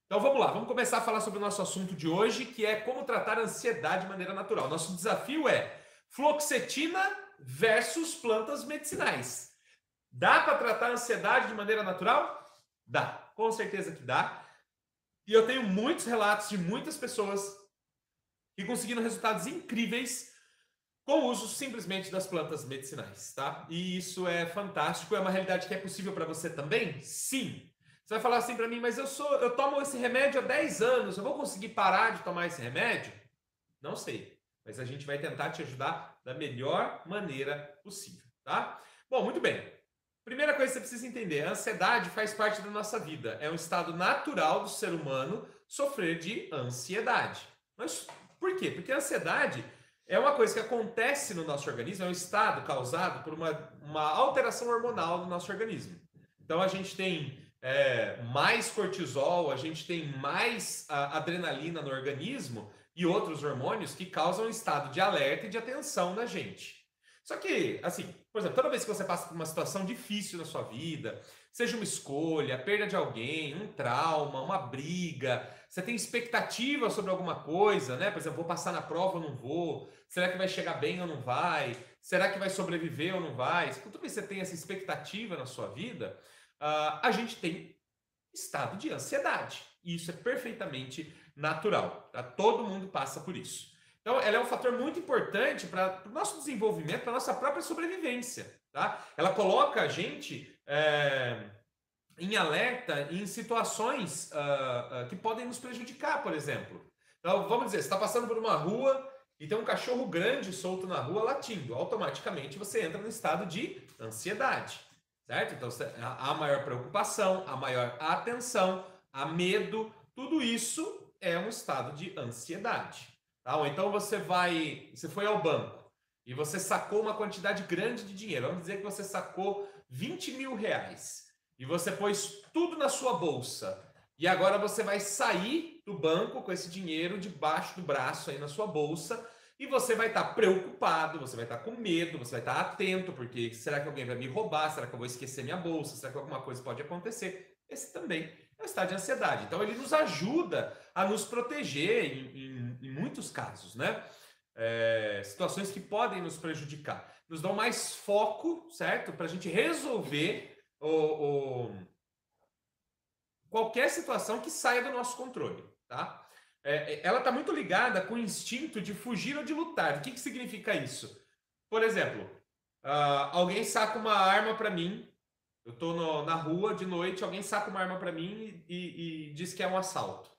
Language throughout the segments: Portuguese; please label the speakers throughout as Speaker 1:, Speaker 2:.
Speaker 1: Então vamos lá, vamos começar a falar sobre o nosso assunto de hoje, que é como tratar a ansiedade de maneira natural. Nosso desafio é fluoxetina versus plantas medicinais. Dá para tratar a ansiedade de maneira natural? Dá, com certeza que dá. E eu tenho muitos relatos de muitas pessoas que conseguiram resultados incríveis com o uso simplesmente das plantas medicinais, tá? E isso é fantástico, é uma realidade que é possível para você também? Sim. Você vai falar assim para mim, mas eu tomo esse remédio há 10 anos, eu vou conseguir parar de tomar esse remédio? Não sei, mas a gente vai tentar te ajudar da melhor maneira possível, tá? Bom, muito bem. Primeira coisa que você precisa entender, a ansiedade faz parte da nossa vida, é um estado natural do ser humano sofrer de ansiedade. Mas por quê? Porque a ansiedade é uma coisa que acontece no nosso organismo, é um estado causado por uma alteração hormonal no nosso organismo. Então a gente tem mais cortisol, a gente tem mais adrenalina no organismo e outros hormônios que causam um estado de alerta e de atenção na gente. Só que, assim, por exemplo, toda vez que você passa por uma situação difícil na sua vida, seja uma escolha, a perda de alguém, um trauma, uma briga, você tem expectativa sobre alguma coisa, né? Por exemplo, vou passar na prova ou não vou? Será que vai chegar bem ou não vai? Será que vai sobreviver ou não vai? Toda vez que você tem essa expectativa na sua vida, a gente tem estado de ansiedade. E isso é perfeitamente natural. Tá? Todo mundo passa por isso. Então, ela é um fator muito importante para o nosso desenvolvimento, para a nossa própria sobrevivência. Tá? Ela coloca a gente em alerta em situações que podem nos prejudicar, por exemplo. Então, vamos dizer, você está passando por uma rua e tem um cachorro grande solto na rua latindo. Automaticamente você entra no estado de ansiedade, certo? Então, há maior preocupação, há maior atenção, há medo. Tudo isso é um estado de ansiedade. Tá? Ou então você foi ao banco e você sacou uma quantidade grande de dinheiro. Vamos dizer que você sacou 20 mil reais e você pôs tudo na sua bolsa. E agora você vai sair do banco com esse dinheiro debaixo do braço aí na sua bolsa e você vai estar preocupado, você vai estar com medo, você vai estar atento, porque será que alguém vai me roubar? Será que eu vou esquecer minha bolsa? Será que alguma coisa pode acontecer? Esse também é um estado de ansiedade. Então ele nos ajuda a nos proteger em muitos casos, né? Situações que podem nos prejudicar. Nos dão mais foco, certo? Para a gente resolver qualquer situação que saia do nosso controle, tá? Ela está muito ligada com o instinto de fugir ou de lutar. O que significa isso? Por exemplo, alguém saca uma arma para mim, eu estou na rua de noite, alguém saca uma arma para mim e diz que é um assalto.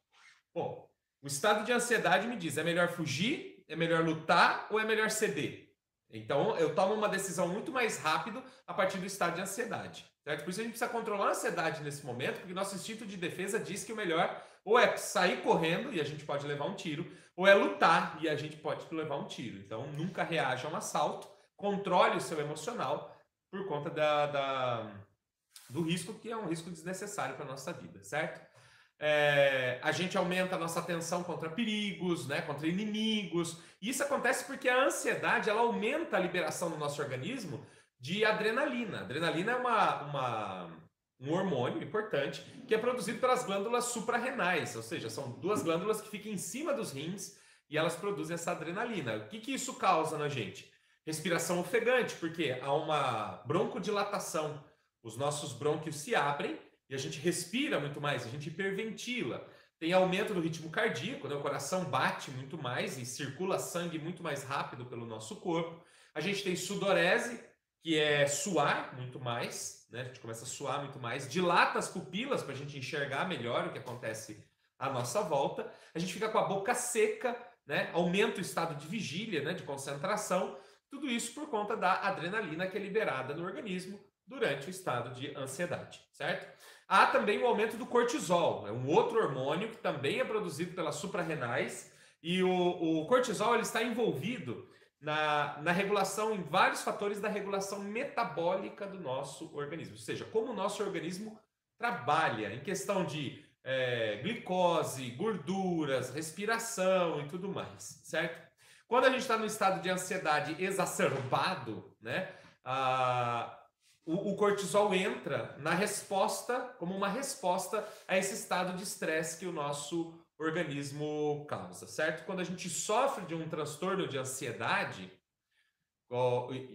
Speaker 1: Bom, o estado de ansiedade me diz, é melhor fugir, é melhor lutar ou é melhor ceder? Então, eu tomo uma decisão muito mais rápido a partir do estado de ansiedade. Certo? Por isso a gente precisa controlar a ansiedade nesse momento, porque nosso instinto de defesa diz que o melhor ou é sair correndo e a gente pode levar um tiro, ou é lutar e a gente pode levar um tiro. Então, nunca reaja a um assalto, controle o seu emocional por conta do risco, que é um risco desnecessário para a nossa vida, certo? A gente aumenta a nossa atenção contra perigos, né, contra inimigos. E isso acontece porque a ansiedade ela aumenta a liberação no nosso organismo de adrenalina. Adrenalina é um hormônio importante que é produzido pelas glândulas suprarrenais, ou seja, são duas glândulas que ficam em cima dos rins e elas produzem essa adrenalina. O que isso causa na gente? Respiração ofegante, porque há uma broncodilatação. Os nossos brônquios se abrem e a gente respira muito mais, a gente hiperventila. Tem aumento do ritmo cardíaco, né? O coração bate muito mais e circula sangue muito mais rápido pelo nosso corpo. A gente tem sudorese, que é suar muito mais, né? A gente começa a suar muito mais, dilata as pupilas para a gente enxergar melhor o que acontece à nossa volta. A gente fica com a boca seca, né? Aumenta o estado de vigília, né? De concentração. Tudo isso por conta da adrenalina que é liberada no organismo durante o estado de ansiedade, certo? Há também o aumento do cortisol, é um outro hormônio que também é produzido pelas suprarrenais e o cortisol ele está envolvido na regulação, em vários fatores da regulação metabólica do nosso organismo, ou seja, como o nosso organismo trabalha em questão de glicose, gorduras, respiração e tudo mais, certo? Quando a gente está no estado de ansiedade exacerbado, né, o cortisol entra na resposta, como uma resposta a esse estado de estresse que o nosso organismo causa, certo? Quando a gente sofre de um transtorno de ansiedade,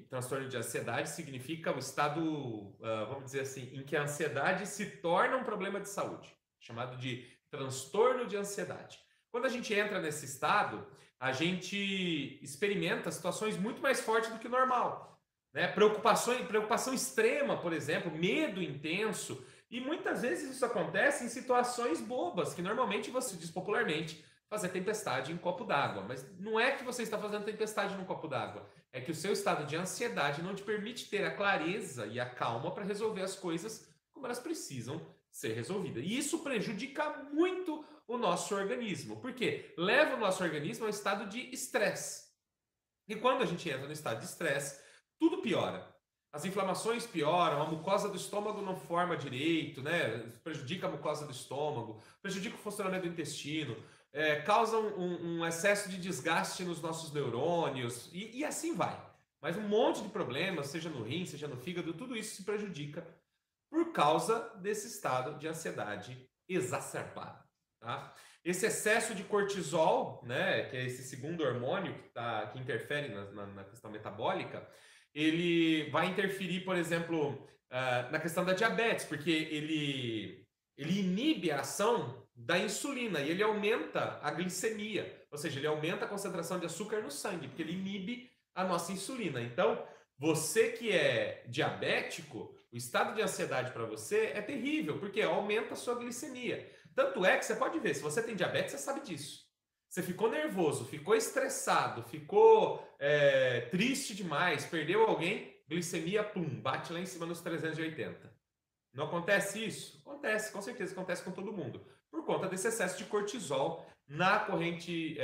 Speaker 1: transtorno de ansiedade significa o estado, vamos dizer assim, em que a ansiedade se torna um problema de saúde, chamado de transtorno de ansiedade. Quando a gente entra nesse estado, a gente experimenta situações muito mais fortes do que o normal, né? Preocupação extrema, por exemplo, medo intenso, e muitas vezes isso acontece em situações bobas, que normalmente você diz popularmente fazer tempestade em copo d'água, mas não é que você está fazendo tempestade num copo d'água, é que o seu estado de ansiedade não te permite ter a clareza e a calma para resolver as coisas como elas precisam ser resolvidas. E isso prejudica muito o nosso organismo, porque leva o nosso organismo ao estado de estresse. E quando a gente entra no estado de estresse, tudo piora. As inflamações pioram, a mucosa do estômago não forma direito, né? Prejudica a mucosa do estômago, prejudica o funcionamento do intestino, causa um excesso de desgaste nos nossos neurônios e assim vai. Mas um monte de problemas, seja no rim, seja no fígado, tudo isso se prejudica por causa desse estado de ansiedade exacerbada, tá? Esse excesso de cortisol, né, que é esse segundo hormônio que interfere na questão metabólica, ele vai interferir, por exemplo, na questão da diabetes, porque ele inibe a ação da insulina e ele aumenta a glicemia, ou seja, ele aumenta a concentração de açúcar no sangue, porque ele inibe a nossa insulina. Então, você que é diabético, o estado de ansiedade para você é terrível, porque aumenta a sua glicemia. Tanto é que você pode ver, se você tem diabetes, você sabe disso. Você ficou nervoso, ficou estressado, ficou triste demais, perdeu alguém, glicemia, pum, bate lá em cima nos 380. Não acontece isso? Acontece, com certeza acontece com todo mundo. Por conta desse excesso de cortisol na corrente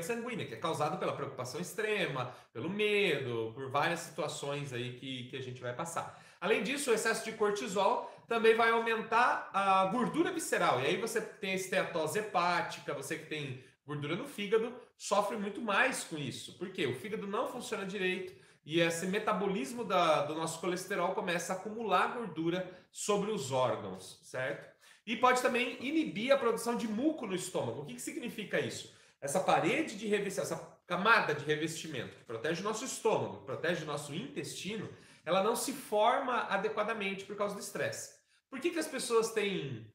Speaker 1: sanguínea, que é causado pela preocupação extrema, pelo medo, por várias situações aí que a gente vai passar. Além disso, o excesso de cortisol também vai aumentar a gordura visceral. E aí você tem a esteatose hepática, você que tem gordura no fígado, sofre muito mais com isso. Por quê? O fígado não funciona direito e esse metabolismo do nosso colesterol começa a acumular gordura sobre os órgãos, certo? E pode também inibir a produção de muco no estômago. O que significa isso? Essa parede de revestimento, essa camada de revestimento que protege o nosso estômago, que protege o nosso intestino, ela não se forma adequadamente por causa do estresse. Por que as pessoas têm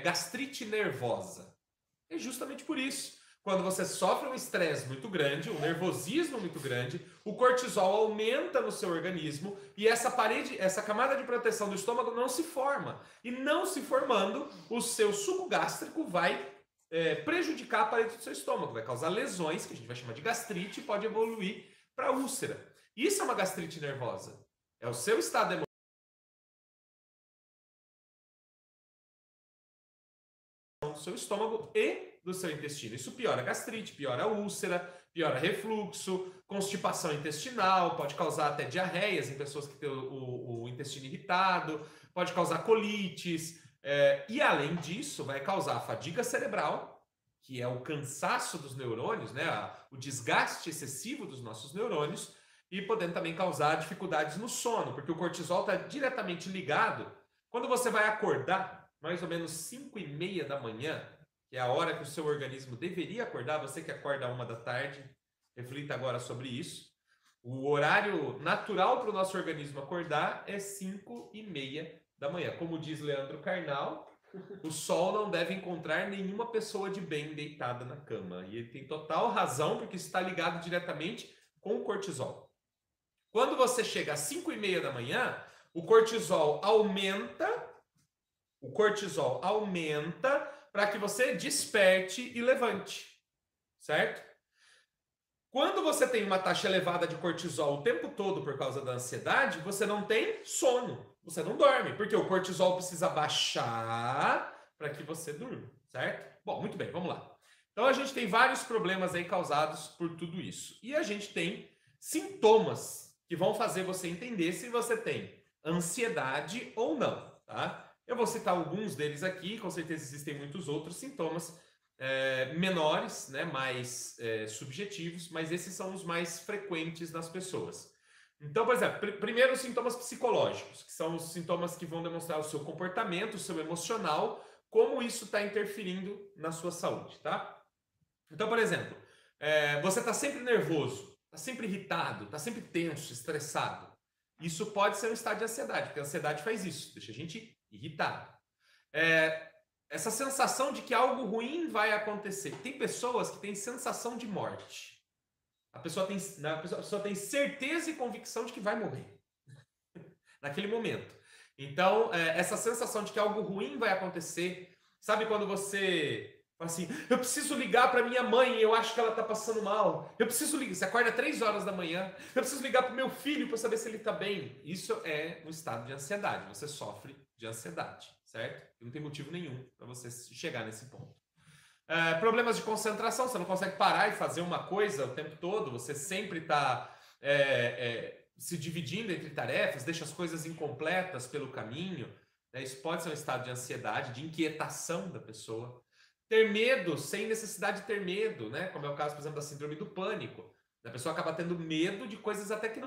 Speaker 1: gastrite nervosa? É justamente por isso. Quando você sofre um estresse muito grande, um nervosismo muito grande, o cortisol aumenta no seu organismo e essa camada de proteção do estômago não se forma. E não se formando, o seu suco gástrico vai prejudicar a parede do seu estômago, vai causar lesões, que a gente vai chamar de gastrite, e pode evoluir para úlcera. Isso é uma gastrite nervosa. É o seu estado emocional do seu estômago e do seu intestino. Isso piora a gastrite, piora a úlcera, piora refluxo, constipação intestinal, pode causar até diarreias em pessoas que têm o intestino irritado, pode causar colites, e além disso vai causar fadiga cerebral, que é o cansaço dos neurônios, né? O desgaste excessivo dos nossos neurônios, e podendo também causar dificuldades no sono, porque o cortisol está diretamente ligado. Quando você vai acordar, mais ou menos 5h30 da manhã, que é a hora que o seu organismo deveria acordar, você que acorda 1 da tarde, reflita agora sobre isso. O horário natural para o nosso organismo acordar é 5h30 da manhã. Como diz Leandro Carnal, o sol não deve encontrar nenhuma pessoa de bem deitada na cama. E ele tem total razão, porque isso está ligado diretamente com o cortisol. Quando você chega às 5h30 da manhã, o cortisol aumenta para que você desperte e levante, certo? Quando você tem uma taxa elevada de cortisol o tempo todo por causa da ansiedade, você não tem sono, você não dorme, porque o cortisol precisa baixar para que você durma, certo? Bom, muito bem, vamos lá. Então a gente tem vários problemas aí causados por tudo isso. E a gente tem sintomas que vão fazer você entender se você tem ansiedade ou não, tá? Eu vou citar alguns deles aqui, com certeza existem muitos outros sintomas menores, né, mais subjetivos, mas esses são os mais frequentes nas pessoas. Então, por exemplo, primeiro os sintomas psicológicos, que são os sintomas que vão demonstrar o seu comportamento, o seu emocional, como isso está interferindo na sua saúde, tá? Então, por exemplo, você está sempre nervoso, está sempre irritado, está sempre tenso, estressado. Isso pode ser um estado de ansiedade, porque a ansiedade faz isso, deixa a gente irritado. Essa sensação de que algo ruim vai acontecer. Tem pessoas que têm sensação de morte. A pessoa tem certeza e convicção de que vai morrer naquele momento. Então, essa sensação de que algo ruim vai acontecer. Sabe quando você fala assim, eu preciso ligar para minha mãe, eu acho que ela está passando mal. Eu preciso ligar, você acorda 3 horas da manhã, eu preciso ligar para o meu filho para saber se ele está bem. Isso é um estado de ansiedade, você sofre de ansiedade, certo? Não tem motivo nenhum para você chegar nesse ponto. Problemas de concentração, você não consegue parar e fazer uma coisa o tempo todo, você sempre está se dividindo entre tarefas, deixa as coisas incompletas pelo caminho, né? Isso pode ser um estado de ansiedade, de inquietação da pessoa. Ter medo sem necessidade de ter medo, né? Como é o caso, por exemplo, da síndrome do pânico. A pessoa acaba tendo medo de coisas até que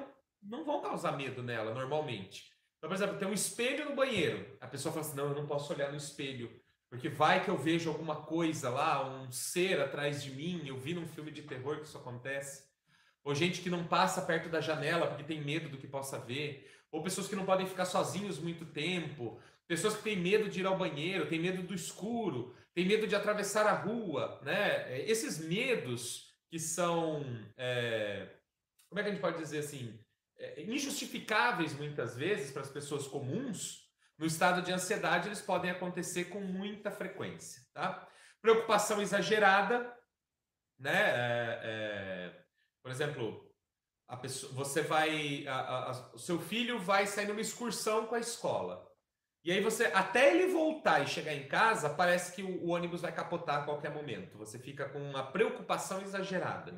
Speaker 1: não vão causar medo nela, normalmente. Então, por exemplo, tem um espelho no banheiro. A pessoa fala assim, não, eu não posso olhar no espelho, porque vai que eu vejo alguma coisa lá, um ser atrás de mim. Eu vi num filme de terror que isso acontece. Ou gente que não passa perto da janela porque tem medo do que possa ver. Ou pessoas que não podem ficar sozinhos muito tempo. Pessoas que têm medo de ir ao banheiro, têm medo do escuro, têm medo de atravessar a rua, né? Esses medos que são, como é que a gente pode dizer assim, injustificáveis muitas vezes para as pessoas comuns, no estado de ansiedade eles podem acontecer com muita frequência, tá? Preocupação exagerada, né? Por exemplo, a pessoa, você vai, o seu filho vai sair numa excursão com a escola. E aí você, até ele voltar e chegar em casa, parece que o ônibus vai capotar a qualquer momento. Você fica com uma preocupação exagerada,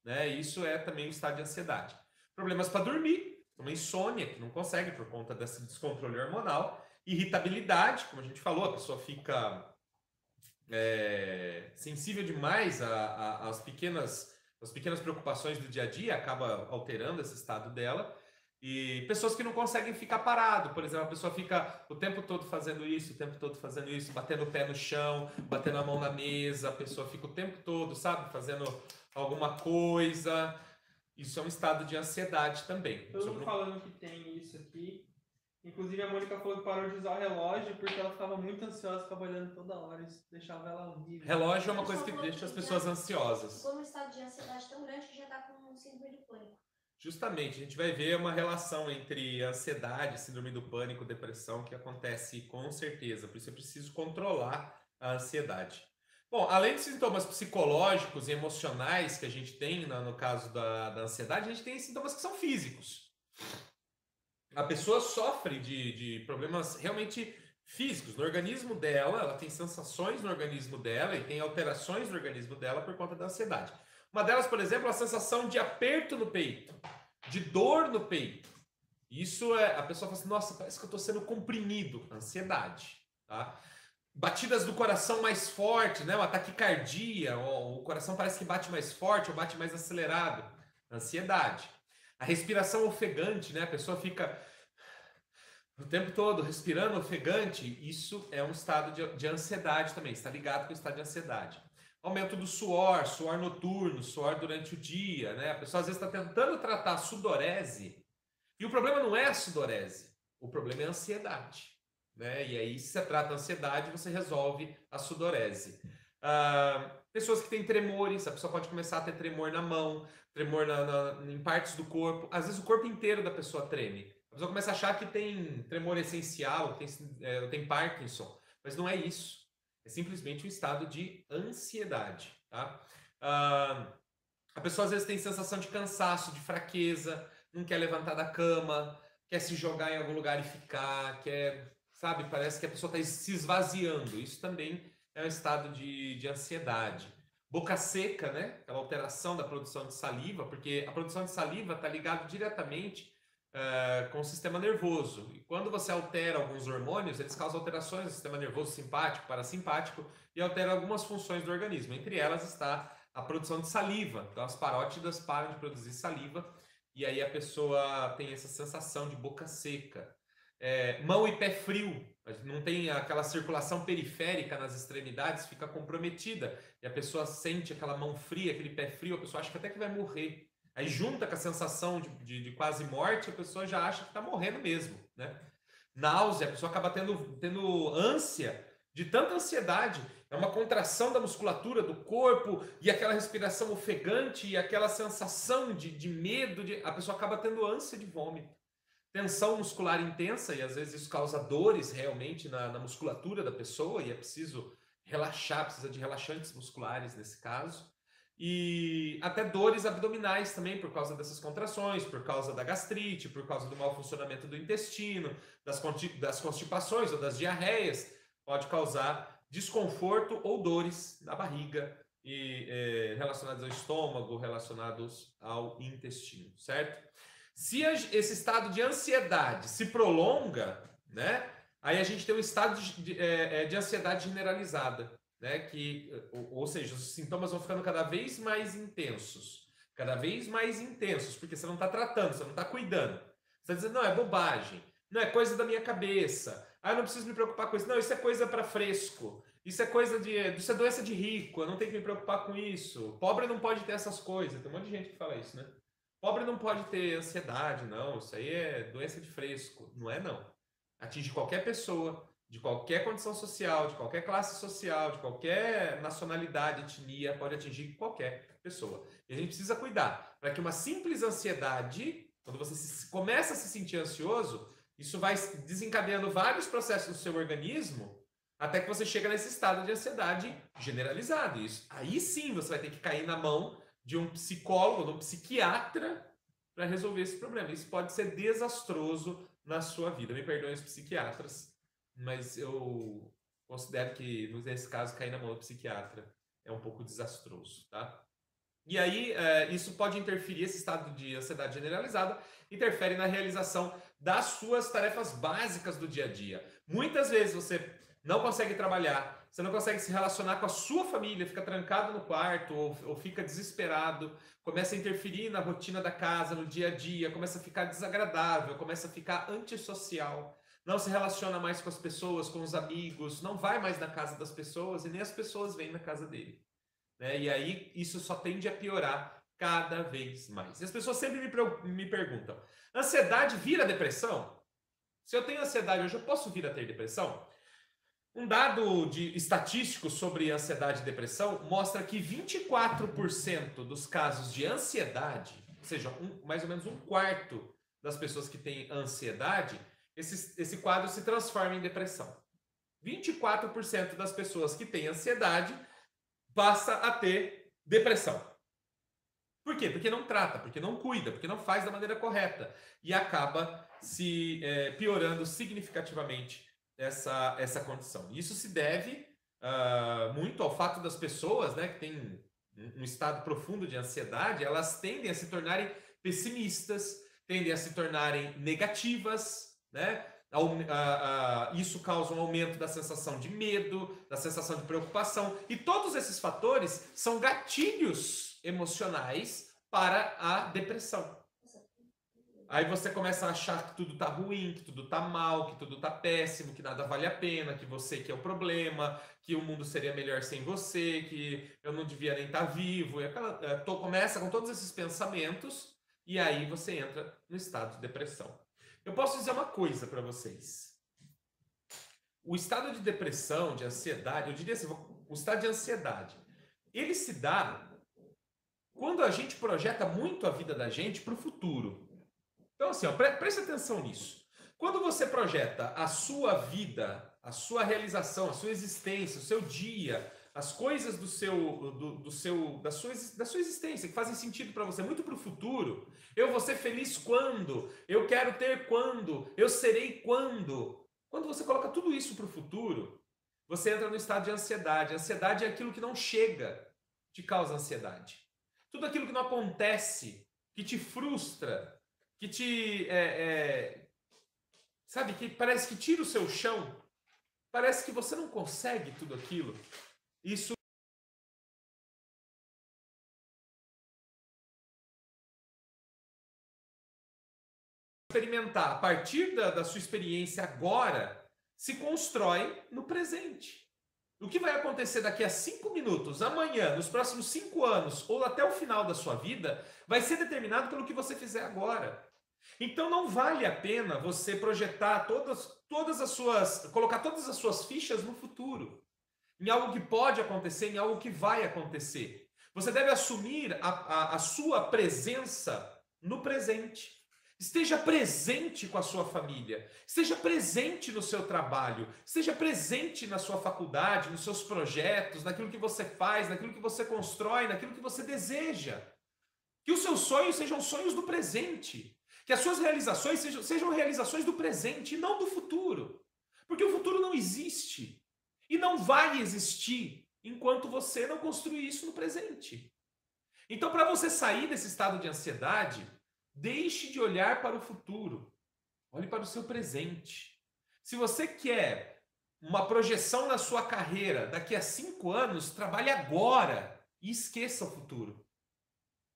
Speaker 1: né? Isso é também um estado de ansiedade. Problemas para dormir, uma insônia que não consegue por conta desse descontrole hormonal. Irritabilidade, como a gente falou, a pessoa fica sensível demais às pequenas preocupações do dia a dia, acaba alterando esse estado dela. E pessoas que não conseguem ficar parado, por exemplo, a pessoa fica o tempo todo fazendo isso, o tempo todo fazendo isso, batendo o pé no chão, batendo a mão na mesa, a pessoa fica o tempo todo, sabe, fazendo alguma coisa. Isso é um estado de ansiedade também.
Speaker 2: Todo mundo falando que tem isso aqui. Inclusive a Mônica falou que parou de usar o relógio porque ela ficava muito ansiosa, ficava olhando toda hora, isso deixava ela horrível.
Speaker 1: Relógio é uma coisa que deixa as pessoas ansiosas.
Speaker 3: Ficou num estado de ansiedade tão grande que já está com síndrome do pânico.
Speaker 1: Justamente, a gente vai ver uma relação entre ansiedade, síndrome do pânico, depressão, que acontece com certeza. Por isso é preciso controlar a ansiedade. Bom, além de sintomas psicológicos e emocionais que a gente tem no caso da ansiedade, a gente tem sintomas que são físicos. A pessoa sofre de problemas realmente físicos no organismo dela, ela tem sensações no organismo dela e tem alterações no organismo dela por conta da ansiedade. Uma delas, por exemplo, a sensação de aperto no peito, de dor no peito. Isso a pessoa fala assim, nossa, parece que eu estou sendo comprimido. Ansiedade, tá? Batidas do coração mais forte, né? Uma taquicardia, o coração parece que bate mais forte ou bate mais acelerado. Ansiedade. A respiração ofegante, né? A pessoa fica o tempo todo respirando ofegante. Isso é um estado de ansiedade também, está ligado com o estado de ansiedade. Aumento do suor noturno, suor durante o dia, né? A pessoa às vezes está tentando tratar a sudorese e o problema não é a sudorese, o problema é a ansiedade, né? E aí, se você trata a ansiedade, você resolve a sudorese. Pessoas que têm tremores, a pessoa pode começar a ter tremor na mão, tremor em partes do corpo, às vezes o corpo inteiro da pessoa treme. A pessoa começa a achar que tem tremor essencial, tem Parkinson, mas não é isso. É simplesmente um estado de ansiedade, tá? A pessoa às vezes tem sensação de cansaço, de fraqueza, não quer levantar da cama, quer se jogar em algum lugar e ficar, sabe? Parece que a pessoa está se esvaziando. Isso também é um estado de ansiedade. Boca seca, né? Aquela alteração da produção de saliva, porque a produção de saliva está ligada diretamente com o sistema nervoso. E quando você altera alguns hormônios, eles causam alterações no sistema nervoso simpático, parasimpático e alteram algumas funções do organismo. Entre elas está a produção de saliva. Então as parótidas param de produzir saliva e aí a pessoa tem essa sensação de boca seca. Mão e pé frio, não tem aquela circulação periférica nas extremidades, fica comprometida, e a pessoa sente aquela mão fria, aquele pé frio, a pessoa acha que até que vai morrer. Aí junta com a sensação de quase morte, a pessoa já acha que está morrendo mesmo, né? Náusea, a pessoa acaba tendo ânsia, de tanta ansiedade, é uma contração da musculatura do corpo e aquela respiração ofegante e aquela sensação de medo, a pessoa acaba tendo ânsia de vômito. Tensão muscular intensa, e às vezes isso causa dores realmente na musculatura da pessoa, e é preciso relaxar, precisa de relaxantes musculares nesse caso. E até dores abdominais também, por causa dessas contrações, por causa da gastrite, por causa do mau funcionamento do intestino, das constipações ou das diarreias, pode causar desconforto ou dores na barriga e relacionados ao estômago, relacionados ao intestino, certo? Se esse estado de ansiedade se prolonga, né, aí a gente tem um estado de ansiedade generalizada, né, ou seja, os sintomas vão ficando cada vez mais intensos, porque você não está tratando, você não está cuidando. Você está dizendo, não, é bobagem, não, é coisa da minha cabeça, eu não preciso me preocupar com isso, não, isso é coisa para fresco, isso é doença de rico, eu não tenho que me preocupar com isso, pobre não pode ter essas coisas, tem um monte de gente que fala isso, né? Pobre não pode ter ansiedade, não, isso aí é doença de fresco, não é não. Atinge qualquer pessoa, de qualquer condição social, de qualquer classe social, de qualquer nacionalidade, etnia, pode atingir qualquer pessoa. E a gente precisa cuidar para que uma simples ansiedade, quando você começa a se sentir ansioso, isso vai desencadeando vários processos no seu organismo, até que você chega nesse estado de ansiedade generalizado. Isso. Aí sim você vai ter que cair na mão de um psicólogo, de um psiquiatra, para resolver esse problema. Isso pode ser desastroso na sua vida. Me perdoem os psiquiatras, mas eu considero que, nesse caso, cair na mão do psiquiatra é um pouco desastroso, tá? E aí, isso pode interferir, esse estado de ansiedade generalizada, interfere na realização das suas tarefas básicas do dia a dia. Muitas vezes você não consegue trabalhar, você não consegue se relacionar com a sua família, fica trancado no quarto ou fica desesperado, começa a interferir na rotina da casa, no dia a dia, começa a ficar desagradável, começa a ficar antissocial, não se relaciona mais com as pessoas, com os amigos, não vai mais na casa das pessoas e nem as pessoas vêm na casa dele. Né? E aí isso só tende a piorar cada vez mais. E as pessoas sempre me perguntam, ansiedade vira depressão? Se eu tenho ansiedade hoje, eu posso vir a ter depressão? Um dado estatístico sobre ansiedade e depressão mostra que 24% dos casos de ansiedade, ou seja, mais ou menos um quarto das pessoas que têm ansiedade, esse quadro se transforma em depressão. 24% das pessoas que têm ansiedade passa a ter depressão. Por quê? Porque não trata, porque não cuida, porque não faz da maneira correta e acaba se piorando significativamente essa condição. Isso se deve muito ao fato das pessoas, né, que têm um estado profundo de ansiedade, elas tendem a se tornarem pessimistas, tendem a se tornarem negativas, né? Isso causa um aumento da sensação de medo, da sensação de preocupação, e todos esses fatores são gatilhos emocionais para a depressão. Aí você começa a achar que tudo tá ruim, que tudo tá mal, que tudo tá péssimo, que nada vale a pena, que você que é o problema, que o mundo seria melhor sem você, que eu não devia nem estar vivo. E começa com todos esses pensamentos e aí você entra no estado de depressão. Eu posso dizer uma coisa para vocês. O estado de depressão, de ansiedade, eu diria assim, o estado de ansiedade, ele se dá quando a gente projeta muito a vida da gente para o futuro. Então, assim, preste atenção nisso. Quando você projeta a sua vida, a sua realização, a sua existência, o seu dia, as coisas da sua existência que fazem sentido para você, muito para o futuro, eu vou ser feliz quando, eu quero ter quando, eu serei quando. Quando você coloca tudo isso para o futuro, você entra no estado de ansiedade. A ansiedade é aquilo que não chega, te causa ansiedade. Tudo aquilo que não acontece, que te frustra, que te, sabe, que parece que tira o seu chão, parece que você não consegue tudo aquilo. Isso experimentar a partir da sua experiência agora se constrói no presente. O que vai acontecer daqui a 5 minutos, amanhã, nos próximos 5 anos ou até o final da sua vida, vai ser determinado pelo que você fizer agora. Então não vale a pena você projetar colocar todas as suas fichas no futuro, em algo que pode acontecer, em algo que vai acontecer. Você deve assumir a sua presença no presente. Esteja presente com a sua família, esteja presente no seu trabalho, esteja presente na sua faculdade, nos seus projetos, naquilo que você faz, naquilo que você constrói, naquilo que você deseja. Que os seus sonhos sejam sonhos do presente. Que as suas realizações sejam realizações do presente e não do futuro. Porque o futuro não existe e não vai existir enquanto você não construir isso no presente. Então, para você sair desse estado de ansiedade, deixe de olhar para o futuro. Olhe para o seu presente. Se você quer uma projeção na sua carreira daqui a 5 anos, trabalhe agora e esqueça o futuro.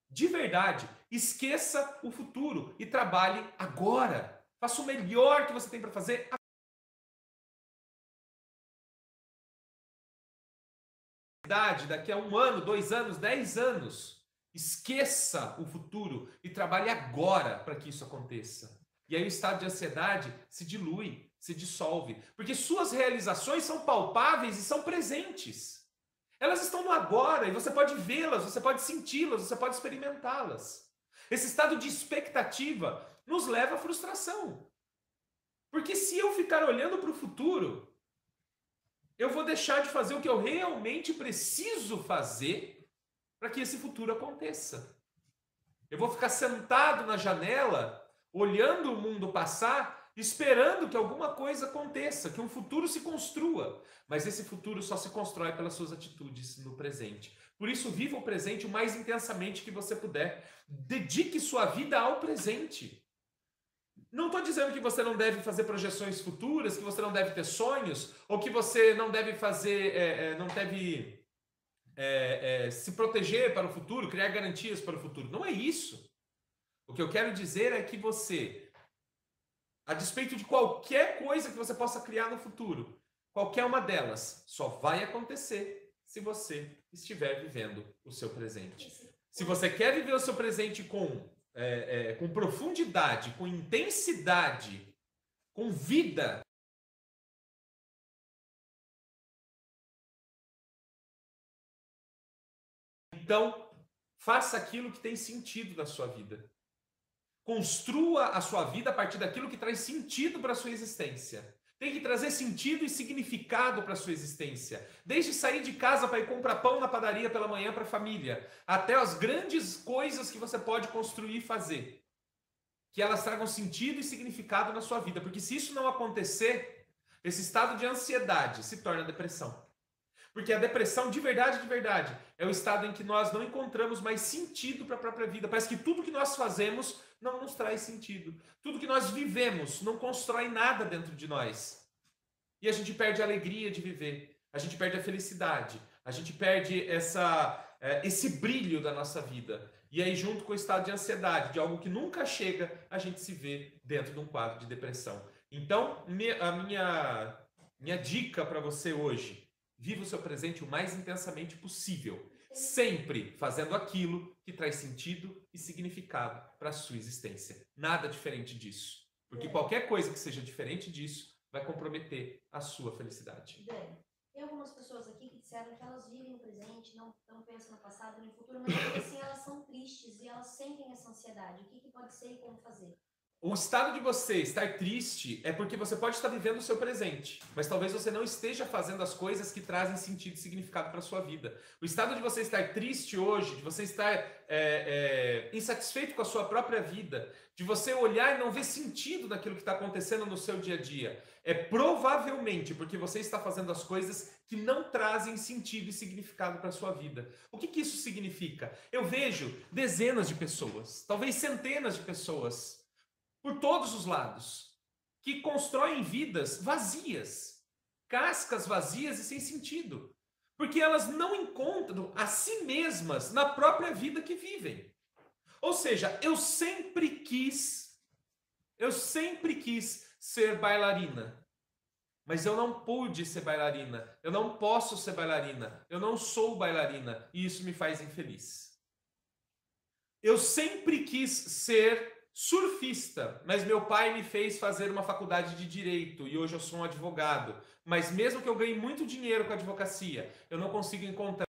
Speaker 1: De verdade, esqueça o futuro e trabalhe agora. Faça o melhor que você tem para fazer agora. Daqui a 1 ano, 2 anos, 10 anos. Esqueça o futuro e trabalhe agora para que isso aconteça. E aí o estado de ansiedade se dilui, se dissolve. Porque suas realizações são palpáveis e são presentes. Elas estão no agora e você pode vê-las, você pode senti-las, você pode experimentá-las. Esse estado de expectativa nos leva à frustração. Porque se eu ficar olhando para o futuro, eu vou deixar de fazer o que eu realmente preciso fazer para que esse futuro aconteça. Eu vou ficar sentado na janela, olhando o mundo passar, esperando que alguma coisa aconteça, que um futuro se construa. Mas esse futuro só se constrói pelas suas atitudes no presente. Por isso, viva o presente o mais intensamente que você puder. Dedique sua vida ao presente. Não estou dizendo que você não deve fazer projeções futuras, que você não deve ter sonhos, ou que você não deve fazer, não deve se proteger para o futuro, criar garantias para o futuro. Não é isso. O que eu quero dizer é que você, a despeito de qualquer coisa que você possa criar no futuro, qualquer uma delas só vai acontecer se você estiver vivendo o seu presente. Se você quer viver o seu presente com profundidade, com intensidade, com vida, então faça aquilo que tem sentido na sua vida. Construa a sua vida a partir daquilo que traz sentido para a sua existência. Tem que trazer sentido e significado para a sua existência. Desde sair de casa para ir comprar pão na padaria pela manhã para a família, até as grandes coisas que você pode construir e fazer. Que elas tragam sentido e significado na sua vida. Porque se isso não acontecer, esse estado de ansiedade se torna depressão. Porque a depressão, de verdade, é o estado em que nós não encontramos mais sentido para a própria vida. Parece que tudo que nós fazemos não nos traz sentido. Tudo que nós vivemos não constrói nada dentro de nós. E a gente perde a alegria de viver. A gente perde a felicidade. A gente perde esse brilho da nossa vida. E aí, junto com o estado de ansiedade, de algo que nunca chega, a gente se vê dentro de um quadro de depressão. Então, a minha dica para você hoje: viva o seu presente o mais intensamente possível, sempre fazendo aquilo que traz sentido e significado para a sua existência. Nada diferente disso. Porque qualquer coisa que seja diferente disso vai comprometer a sua felicidade.
Speaker 3: Dani, tem algumas pessoas aqui que disseram que elas vivem no presente, não pensam no passado, no futuro, mas assim elas são tristes e elas sentem essa ansiedade. O que pode ser e como fazer?
Speaker 1: O estado de você estar triste é porque você pode estar vivendo o seu presente, mas talvez você não esteja fazendo as coisas que trazem sentido e significado para a sua vida. O estado de você estar triste hoje, de você estar insatisfeito com a sua própria vida, de você olhar e não ver sentido naquilo que está acontecendo no seu dia a dia, é provavelmente porque você está fazendo as coisas que não trazem sentido e significado para a sua vida. O que isso significa? Eu vejo dezenas de pessoas, talvez centenas de pessoas, por todos os lados, que constroem vidas vazias, cascas vazias e sem sentido, porque elas não encontram a si mesmas na própria vida que vivem. Ou seja, eu sempre quis Eu sempre quis ser bailarina. Mas eu não pude ser bailarina. Eu não posso ser bailarina. Eu não sou bailarina. E isso me faz infeliz. Eu sempre quis ser surfista, mas meu pai me fez fazer uma faculdade de direito e hoje eu sou um advogado. Mas mesmo que eu ganhe muito dinheiro com a advocacia, eu não consigo encontrar.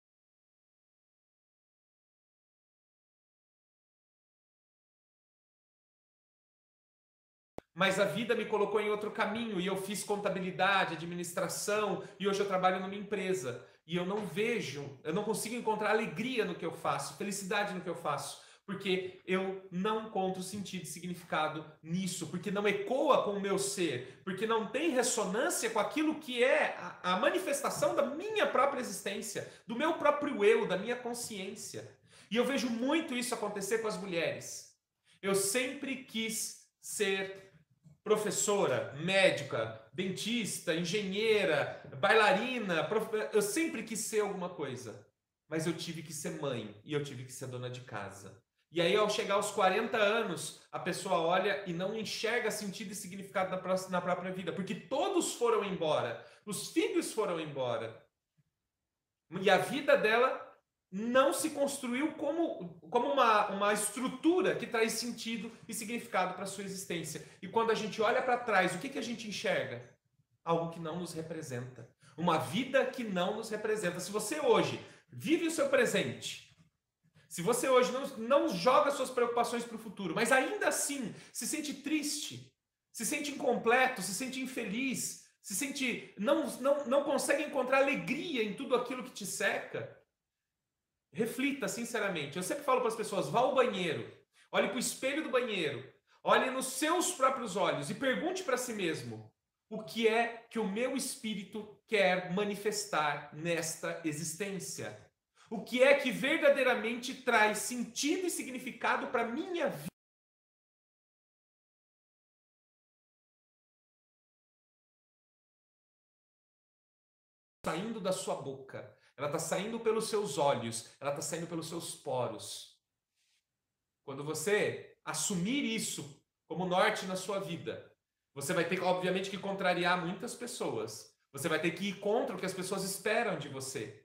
Speaker 1: Mas a vida me colocou em outro caminho e eu fiz contabilidade, administração e hoje eu trabalho numa empresa. E eu não consigo encontrar alegria no que eu faço, felicidade no que eu faço, porque eu não encontro sentido e significado nisso, porque não ecoa com o meu ser, porque não tem ressonância com aquilo que é a manifestação da minha própria existência, do meu próprio eu, da minha consciência. E eu vejo muito isso acontecer com as mulheres. Eu sempre quis ser professora, médica, dentista, engenheira, bailarina, eu sempre quis ser alguma coisa, mas eu tive que ser mãe e eu tive que ser dona de casa. E aí, ao chegar aos 40 anos, a pessoa olha e não enxerga sentido e significado na própria vida, porque todos foram embora, os filhos foram embora, e a vida dela não se construiu como uma estrutura que traz sentido e significado para a sua existência. E quando a gente olha para trás, o que a gente enxerga? Algo que não nos representa. Uma vida que não nos representa. Se você hoje vive o seu presente, se você hoje não joga suas preocupações para o futuro, mas ainda assim se sente triste, se sente incompleto, se sente infeliz, se sente não consegue encontrar alegria em tudo aquilo que te cerca, reflita sinceramente. Eu sempre falo para as pessoas, vá ao banheiro, olhe para o espelho do banheiro, olhe nos seus próprios olhos e pergunte para si mesmo, o que é que o meu espírito quer manifestar nesta existência? O que é que verdadeiramente traz sentido e significado para a minha vida? Saindo da sua boca, ela está saindo pelos seus olhos, ela está saindo pelos seus poros. Quando você assumir isso como norte na sua vida, você vai ter, obviamente, que contrariar muitas pessoas. Você vai ter que ir contra o que as pessoas esperam de você.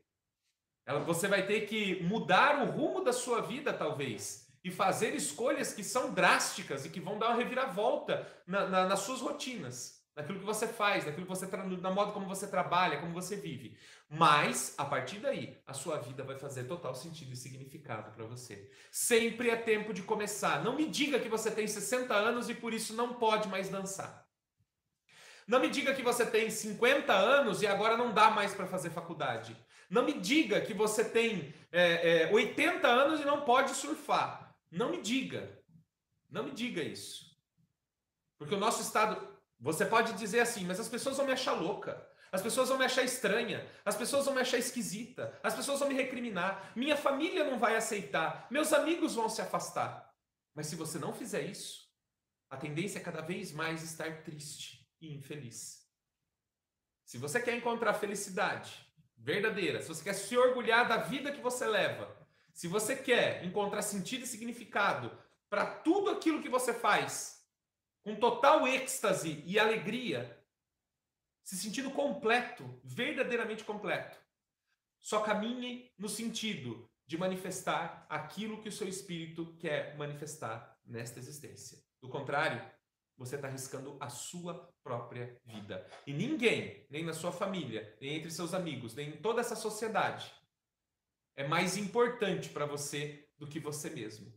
Speaker 1: Você vai ter que mudar o rumo da sua vida, talvez, e fazer escolhas que são drásticas e que vão dar uma reviravolta nas suas rotinas, naquilo que você faz, naquilo que você na modo como você trabalha, como você vive. Mas, a partir daí, a sua vida vai fazer total sentido e significado para você. Sempre é tempo de começar. Não me diga que você tem 60 anos e por isso não pode mais dançar. Não me diga que você tem 50 anos e agora não dá mais para fazer faculdade. Não me diga que você tem 80 anos e não pode surfar. Não me diga. Não me diga isso. Porque o nosso estado... Você pode dizer assim, mas as pessoas vão me achar louca. As pessoas vão me achar estranha. As pessoas vão me achar esquisita. As pessoas vão me recriminar. Minha família não vai aceitar. Meus amigos vão se afastar. Mas se você não fizer isso, a tendência é cada vez mais estar triste e infeliz. Se você quer encontrar felicidade verdadeira, se você quer se orgulhar da vida que você leva, se você quer encontrar sentido e significado para tudo aquilo que você faz, com total êxtase e alegria, se sentindo completo, verdadeiramente completo, só caminhe no sentido de manifestar aquilo que o seu espírito quer manifestar nesta existência. Do contrário, você está arriscando a sua própria vida. E ninguém, nem na sua família, nem entre seus amigos, nem em toda essa sociedade, é mais importante para você do que você mesmo.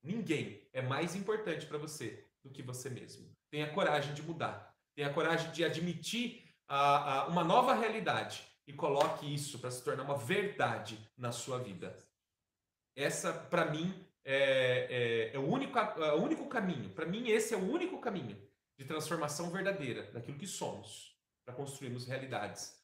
Speaker 1: Ninguém é mais importante para você do que você mesmo. Tenha coragem de mudar. Tenha coragem de admitir uma nova realidade e coloque isso para se tornar uma verdade na sua vida. Essa, para mim, é o único caminho. Para mim, esse é o único caminho de transformação verdadeira daquilo que somos, para construirmos realidades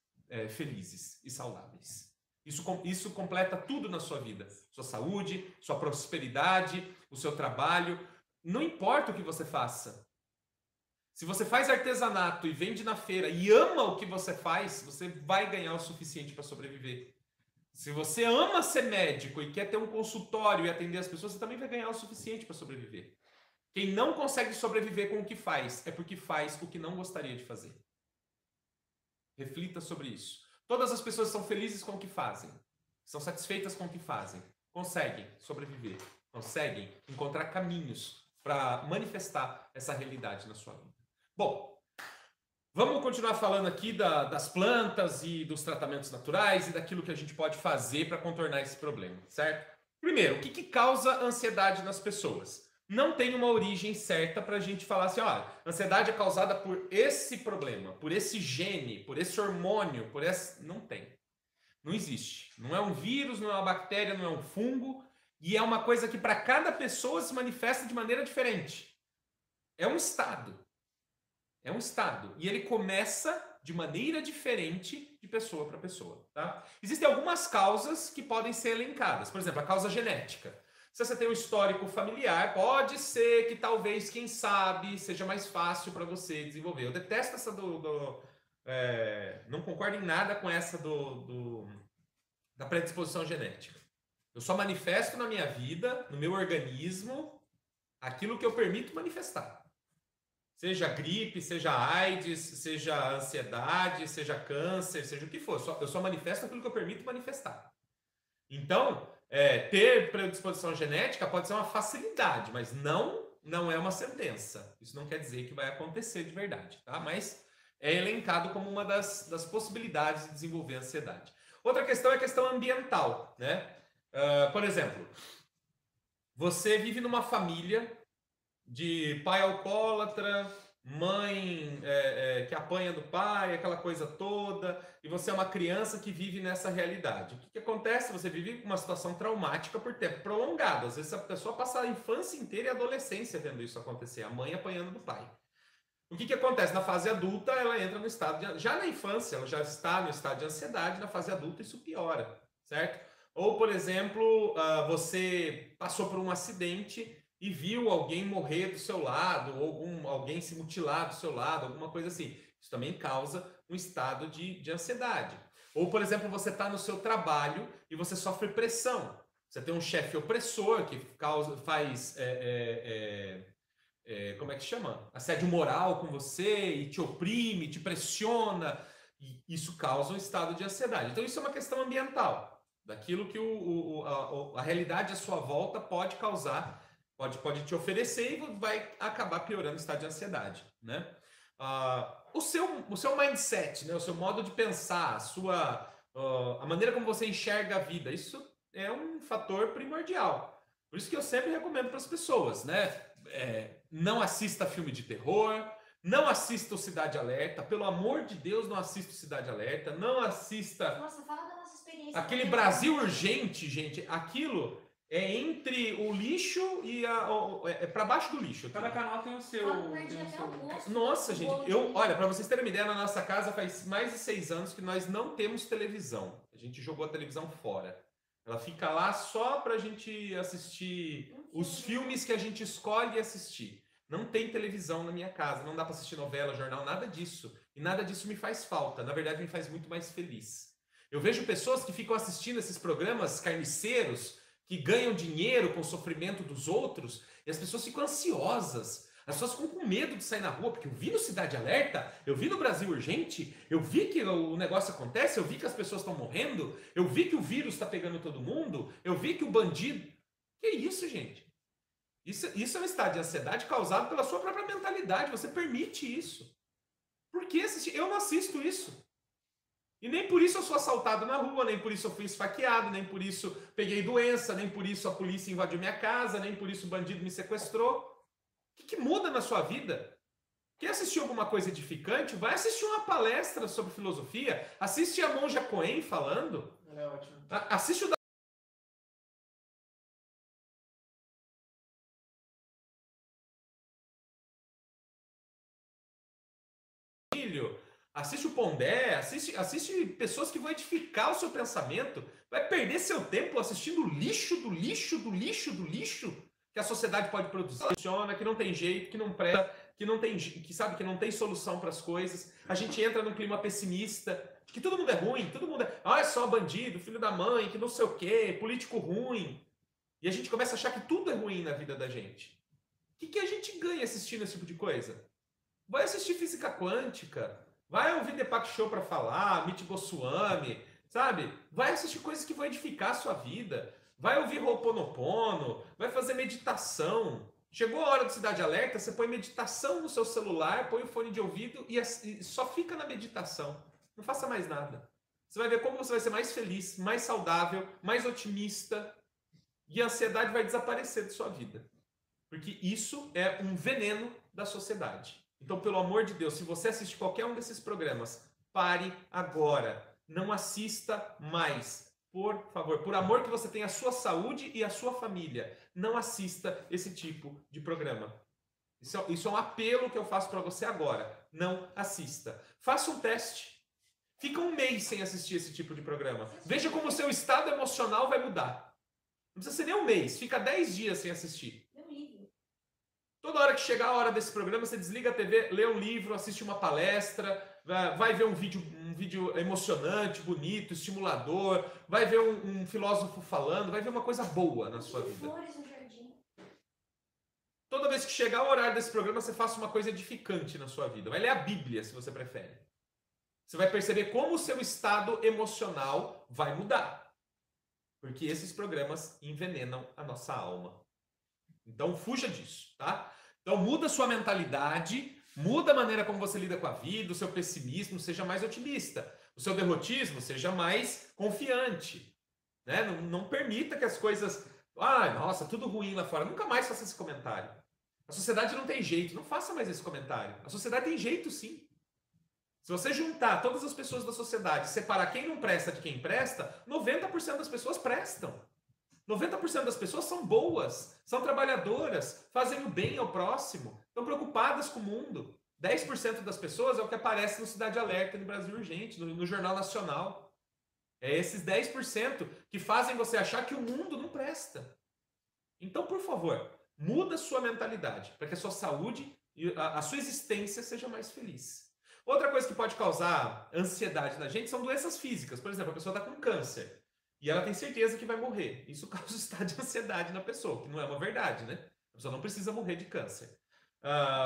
Speaker 1: felizes e saudáveis. Isso completa tudo na sua vida. Sua saúde, sua prosperidade, o seu trabalho. Não importa o que você faça. Se você faz artesanato e vende na feira e ama o que você faz, você vai ganhar o suficiente para sobreviver. Se você ama ser médico e quer ter um consultório e atender as pessoas, você também vai ganhar o suficiente para sobreviver. Quem não consegue sobreviver com o que faz é porque faz o que não gostaria de fazer. Reflita sobre isso. Todas as pessoas são felizes com o que fazem, são satisfeitas com o que fazem, conseguem sobreviver, conseguem encontrar caminhos para manifestar essa realidade na sua vida. Bom, vamos continuar falando aqui das plantas e dos tratamentos naturais e daquilo que a gente pode fazer para contornar esse problema, certo? Primeiro, o que causa ansiedade nas pessoas? Não tem uma origem certa para a gente falar assim, ó, ansiedade é causada por esse problema, por esse gene, por esse hormônio, por esse... Não tem. Não existe. Não é um vírus, não é uma bactéria, não é um fungo, e é uma coisa que para cada pessoa se manifesta de maneira diferente. É um estado. É um estado. E ele começa de maneira diferente de pessoa para pessoa, tá? Existem algumas causas que podem ser elencadas. Por exemplo, a causa genética. Se você tem um histórico familiar, pode ser que talvez, quem sabe, seja mais fácil para você desenvolver. Eu detesto essa não concordo em nada com essa da predisposição genética. Eu só manifesto na minha vida, no meu organismo, aquilo que eu permito manifestar. Seja gripe, seja AIDS, seja ansiedade, seja câncer, seja o que for. Eu só manifesto aquilo que eu permito manifestar. Então, ter predisposição genética pode ser uma facilidade, mas não é uma sentença. Isso não quer dizer que vai acontecer de verdade, tá? Mas é elencado como uma das possibilidades de desenvolver ansiedade. Outra questão é a questão ambiental, né? Por exemplo, você vive numa família de pai alcoólatra, mãe que apanha do pai, aquela coisa toda, e você é uma criança que vive nessa realidade. O que acontece? Você vive uma situação traumática por tempo prolongado. Às vezes a pessoa passa a infância inteira e a adolescência vendo isso acontecer, a mãe apanhando do pai. O que acontece? Na fase adulta, ela entra no estado de... Já na infância, ela já está no estado de ansiedade, na fase adulta isso piora, certo? Ou, por exemplo, você passou por um acidente e viu alguém morrer do seu lado, ou alguém se mutilar do seu lado, alguma coisa assim. Isso também causa um estado de ansiedade. Ou, por exemplo, você está no seu trabalho e você sofre pressão. Você tem um chefe opressor que faz... como é que chama? Assédio moral com você e te oprime, te pressiona. E isso causa um estado de ansiedade. Então, isso é uma questão ambiental. Daquilo que a realidade à sua volta pode causar, pode te oferecer e vai acabar piorando o estado de ansiedade, né? O seu mindset, né? O seu modo de pensar, a maneira como você enxerga a vida, isso é um fator primordial. Por isso que eu sempre recomendo para as pessoas, né? Não assista filme de terror, não assista o Cidade Alerta, pelo amor de Deus, não assista o Cidade Alerta, não assista...
Speaker 3: Nossa, fala da nossa experiência.
Speaker 1: Aquele Brasil Urgente, gente, aquilo é entre o lixo e para baixo do lixo.
Speaker 2: Cada canal tem o seu.
Speaker 1: Nossa, gente, olha, para vocês terem uma ideia, na nossa casa faz mais de 6 anos que nós não temos televisão. A gente jogou a televisão fora. Ela fica lá só pra gente assistir os filmes que a gente escolhe assistir. Não tem televisão na minha casa, não dá para assistir novela, jornal, nada disso. E nada disso me faz falta, na verdade me faz muito mais feliz. Eu vejo pessoas que ficam assistindo esses programas carniceiros, que ganham dinheiro com o sofrimento dos outros, e as pessoas ficam ansiosas. As pessoas ficam com medo de sair na rua, porque eu vi no Cidade Alerta, eu vi no Brasil Urgente, eu vi que o negócio acontece, eu vi que as pessoas estão morrendo, eu vi que o vírus está pegando todo mundo, eu vi que o bandido... Que isso, gente? Isso é um estado de ansiedade causado pela sua própria mentalidade. Você permite isso. Por que assistir? Eu não assisto isso. E nem por isso eu sou assaltado na rua, nem por isso eu fui esfaqueado, nem por isso peguei doença, nem por isso a polícia invadiu minha casa, nem por isso o bandido me sequestrou. O que muda na sua vida? Quer assistir alguma coisa edificante? Vai assistir uma palestra sobre filosofia. Assiste a Monja Coen falando.
Speaker 2: É ótimo.
Speaker 1: Assiste o assiste o Pondé, assiste pessoas que vão edificar o seu pensamento. Vai perder seu tempo assistindo o lixo do lixo do lixo do lixo que a sociedade pode produzir. Funciona, que não tem jeito, que não presta, que não tem, que sabe que não tem solução para as coisas. A gente entra num clima pessimista, de que todo mundo é ruim, todo mundo é só bandido, filho da mãe, que não sei o quê, político ruim. E a gente começa a achar que tudo é ruim na vida da gente. que a gente ganha assistindo esse tipo de coisa? Vai assistir física quântica, vai ouvir Deepak Chopra falar, Amit Goswami, sabe? Vai assistir coisas que vão edificar a sua vida. Vai ouvir Ho'oponopono, vai fazer meditação. Chegou a hora do Cidade Alerta, você põe meditação no seu celular, põe o fone de ouvido e só fica na meditação. Não faça mais nada. Você vai ver como você vai ser mais feliz, mais saudável, mais otimista e a ansiedade vai desaparecer de sua vida. Porque isso é um veneno da sociedade. Então, pelo amor de Deus, se você assiste qualquer um desses programas, pare agora. Não assista mais. Por favor, por amor que você tem a sua saúde e a sua família, não assista esse tipo de programa. Isso é um apelo que eu faço para você agora. Não assista. Faça um teste. Fica um mês sem assistir esse tipo de programa. Veja como o seu estado emocional vai mudar. Não precisa ser nem um mês. Fica 10 dias sem assistir. Toda hora que chegar a hora desse programa, você desliga a TV, lê um livro, assiste uma palestra, vai ver um vídeo emocionante, bonito, estimulador, vai ver um filósofo falando, vai ver uma coisa boa na sua vida. Toda vez que chegar o horário desse programa, você faça uma coisa edificante na sua vida. Vai ler a Bíblia, se você prefere. Você vai perceber como o seu estado emocional vai mudar. Porque esses programas envenenam a nossa alma. Então, fuja disso, tá? Então, muda a sua mentalidade, muda a maneira como você lida com a vida, o seu pessimismo, seja mais otimista. O seu derrotismo, seja mais confiante. Né? Não permita que as coisas... Ah, nossa, tudo ruim lá fora. Nunca mais faça esse comentário. A sociedade não tem jeito. Não faça mais esse comentário. A sociedade tem jeito, sim. Se você juntar todas as pessoas da sociedade, separar quem não presta de quem presta, 90% das pessoas prestam. 90% das pessoas são boas, são trabalhadoras, fazem o bem ao próximo, estão preocupadas com o mundo. 10% das pessoas é o que aparece no Cidade Alerta, no Brasil Urgente, no Jornal Nacional. É esses 10% que fazem você achar que o mundo não presta. Então, por favor, muda a sua mentalidade para que a sua saúde e a sua existência seja mais feliz. Outra coisa que pode causar ansiedade na gente são doenças físicas. Por exemplo, a pessoa está com câncer. E ela tem certeza que vai morrer. Isso causa um estado de ansiedade na pessoa, que não é uma verdade, né? A pessoa não precisa morrer de câncer.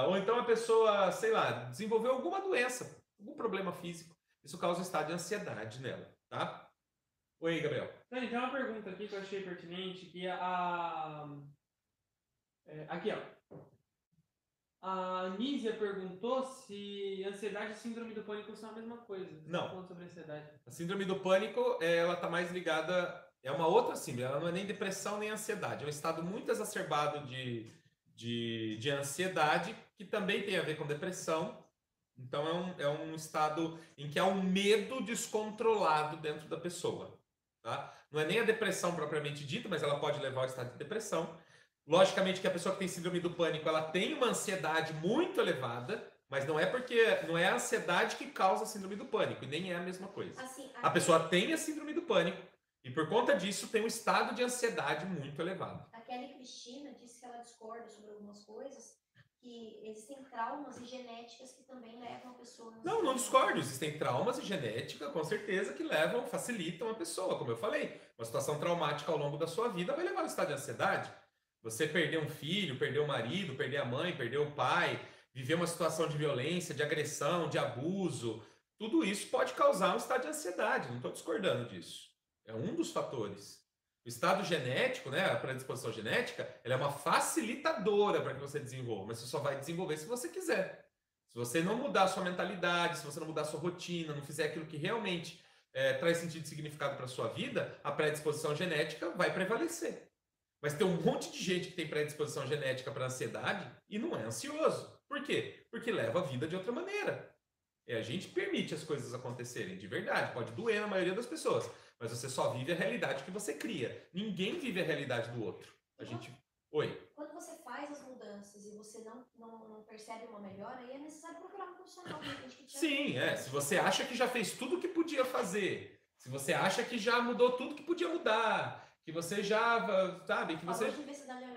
Speaker 1: Ou então a pessoa, sei lá, desenvolveu alguma doença, algum problema físico. Isso causa um estado de ansiedade nela, tá? Oi, Gabriel.
Speaker 2: Tem uma pergunta aqui que eu achei pertinente, que aqui, ó. A Nízia perguntou se ansiedade e síndrome do pânico são a mesma coisa.
Speaker 1: Não.
Speaker 2: Falando sobre ansiedade.
Speaker 1: A síndrome do pânico, ela tá mais ligada... É uma outra síndrome, ela não é nem depressão nem ansiedade. É um estado muito exacerbado de ansiedade, que também tem a ver com depressão. Então é um estado em que há um medo descontrolado dentro da pessoa. Tá? Não é nem a depressão propriamente dita, mas ela pode levar ao estado de depressão. Logicamente que a pessoa que tem síndrome do pânico, ela tem uma ansiedade muito elevada, mas não é a ansiedade que causa a síndrome do pânico, e nem é a mesma coisa.
Speaker 3: Assim,
Speaker 1: A pessoa tem a síndrome do pânico, e por conta disso tem um estado de ansiedade muito elevado.
Speaker 3: A Kelly Cristina disse que ela discorda sobre algumas coisas, que existem traumas e genéticas que também levam a pessoa...
Speaker 1: Não discordo. Existem traumas e genética, com certeza, que facilitam a pessoa, como eu falei. Uma situação traumática ao longo da sua vida vai levar ao estado de ansiedade. Você perder um filho, perder o marido, perder a mãe, perder o pai, viver uma situação de violência, de agressão, de abuso, tudo isso pode causar um estado de ansiedade, não estou discordando disso. É um dos fatores. O estado genético, né, a predisposição genética, ela é uma facilitadora para que você desenvolva, mas você só vai desenvolver se você quiser. Se você não mudar a sua mentalidade, se você não mudar a sua rotina, não fizer aquilo que realmente traz sentido e significado para a sua vida, a predisposição genética vai prevalecer. Mas tem um monte de gente que tem predisposição genética para ansiedade e não é ansioso. Por quê? Porque leva a vida de outra maneira. A gente permite as coisas acontecerem de verdade. Pode doer na maioria das pessoas, mas você só vive a realidade que você cria. Ninguém vive a realidade do outro. Oi?
Speaker 3: Quando você faz as mudanças e você não percebe uma melhora, aí é necessário procurar um profissional.
Speaker 1: Sim, Se você acha que já fez tudo o que podia fazer, se você acha que já mudou tudo que podia mudar, que você já, sabe, que você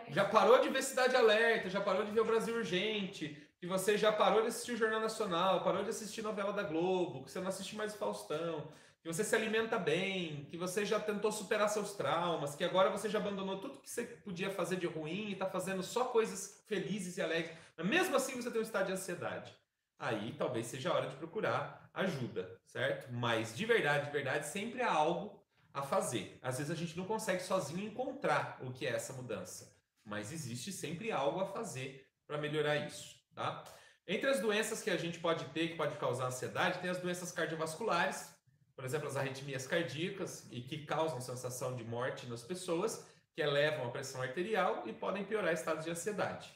Speaker 1: já parou de ver Cidade Alerta, já parou de ver o Brasil Urgente, que você já parou de assistir o Jornal Nacional, parou de assistir novela da Globo, que você não assiste mais o Faustão, que você se alimenta bem, que você já tentou superar seus traumas, que agora você já abandonou tudo que você podia fazer de ruim e está fazendo só coisas felizes e alegres, mas mesmo assim você tem um estado de ansiedade. Aí talvez seja a hora de procurar ajuda, certo? Mas de verdade, sempre há algo a fazer. Às vezes a gente não consegue sozinho encontrar o que é essa mudança, mas existe sempre algo a fazer para melhorar isso, tá? Entre as doenças que a gente pode ter, que pode causar ansiedade, tem as doenças cardiovasculares, por exemplo, as arritmias cardíacas, e que causam sensação de morte nas pessoas, que elevam a pressão arterial e podem piorar estados de ansiedade.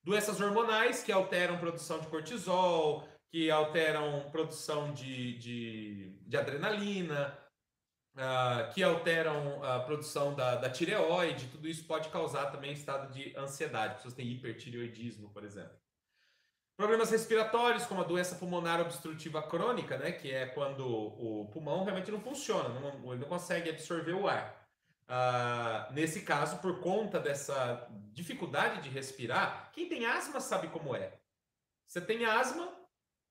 Speaker 1: Doenças hormonais, que alteram produção de cortisol, que alteram produção de adrenalina, que alteram a produção da tireoide, tudo isso pode causar também estado de ansiedade. As pessoas têm hipertireoidismo, por exemplo. Problemas respiratórios, como a doença pulmonar obstrutiva crônica, né, que é quando o pulmão realmente não funciona, ele não consegue absorver o ar. Nesse caso, por conta dessa dificuldade de respirar, quem tem asma sabe como é. Você tem asma,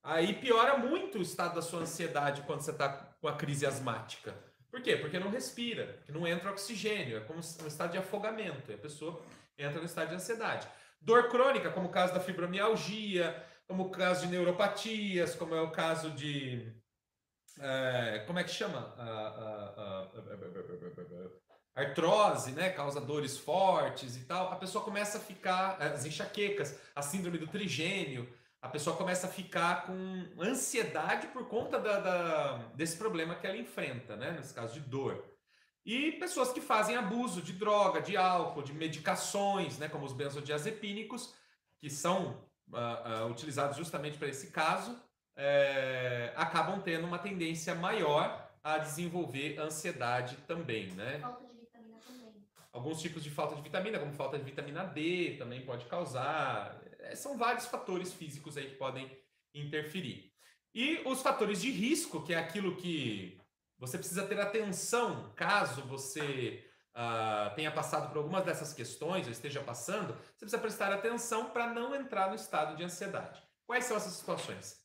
Speaker 1: aí piora muito o estado da sua ansiedade quando você está com a crise asmática. Por quê? Porque não respira, porque não entra oxigênio, é como um estado de afogamento, e a pessoa entra no estado de ansiedade. Dor crônica, como o caso da fibromialgia, como o caso de neuropatias, como é o caso de... como é que chama? Artrose, né? Causa dores fortes e tal. A pessoa começa a ficar... As enxaquecas, a síndrome do trigêmeo, a pessoa começa a ficar com ansiedade por conta desse problema que ela enfrenta, né? Nesse caso de dor. E pessoas que fazem abuso de droga, de álcool, de medicações, né, como os benzodiazepínicos, que são utilizados justamente para esse caso, acabam tendo uma tendência maior a desenvolver ansiedade também, né?
Speaker 3: Falta de vitamina também.
Speaker 1: Alguns tipos de falta de vitamina, como falta de vitamina D, também pode causar. São vários fatores físicos aí que podem interferir. E os fatores de risco, que é aquilo que você precisa ter atenção caso você tenha passado por algumas dessas questões ou esteja passando, você precisa prestar atenção para não entrar no estado de ansiedade. Quais são essas situações?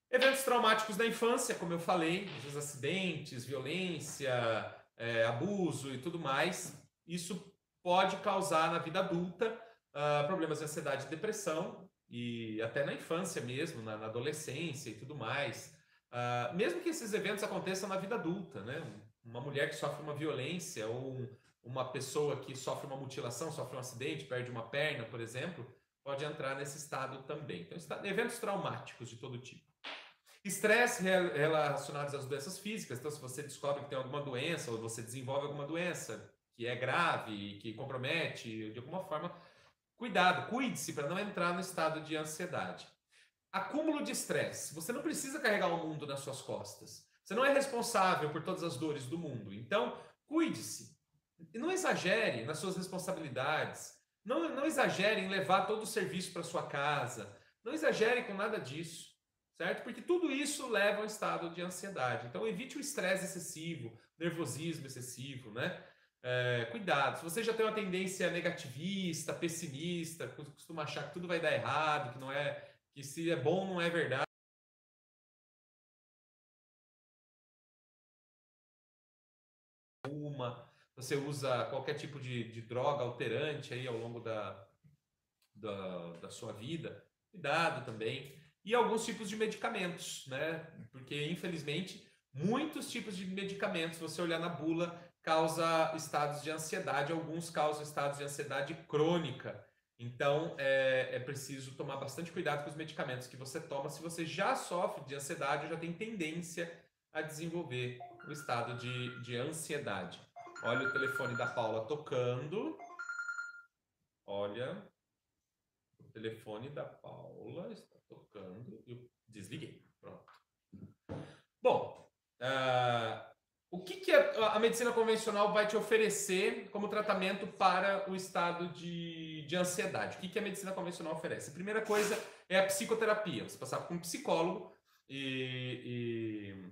Speaker 1: Eventos traumáticos da infância, como eu falei, os acidentes, violência, abuso e tudo mais, isso pode causar na vida adulta problemas de ansiedade e depressão, e até na infância mesmo, na adolescência e tudo mais. Mesmo que esses eventos aconteçam na vida adulta, né? Uma mulher que sofre uma violência ou uma pessoa que sofre uma mutilação, sofre um acidente, perde uma perna, por exemplo, pode entrar nesse estado também. Então, eventos traumáticos de todo tipo. Estresse relacionados às doenças físicas. Então, se você descobre que tem alguma doença ou você desenvolve alguma doença que é grave, que compromete de alguma forma, cuidado, cuide-se para não entrar no estado de ansiedade. Acúmulo de estresse. Você não precisa carregar o mundo nas suas costas. Você não é responsável por todas as dores do mundo. Então, cuide-se. E não exagere nas suas responsabilidades. Não exagere em levar todo o serviço para sua casa. Não exagere com nada disso, certo? Porque tudo isso leva a um estado de ansiedade. Então, evite o estresse excessivo, nervosismo excessivo, né? Cuidado. Se você já tem uma tendência negativista, pessimista, costuma achar que tudo vai dar errado, que não é... que se é bom não é verdade. Você usa qualquer tipo de droga alterante aí ao longo da sua vida, cuidado também. E alguns tipos de medicamentos, né? Porque, infelizmente, muitos tipos de medicamentos, se você olhar na bula, causa estados de ansiedade, alguns causam estados de ansiedade crônica. Então, é preciso tomar bastante cuidado com os medicamentos que você toma. Se você já sofre de ansiedade, já tem tendência a desenvolver o estado de ansiedade. Olha o telefone da Paula tocando. Olha, o telefone da Paula está tocando. Eu desliguei. Pronto. Bom, o que a medicina convencional vai te oferecer como tratamento para o estado de ansiedade? O que a medicina convencional oferece? A primeira coisa é a psicoterapia. Você passar com um psicólogo e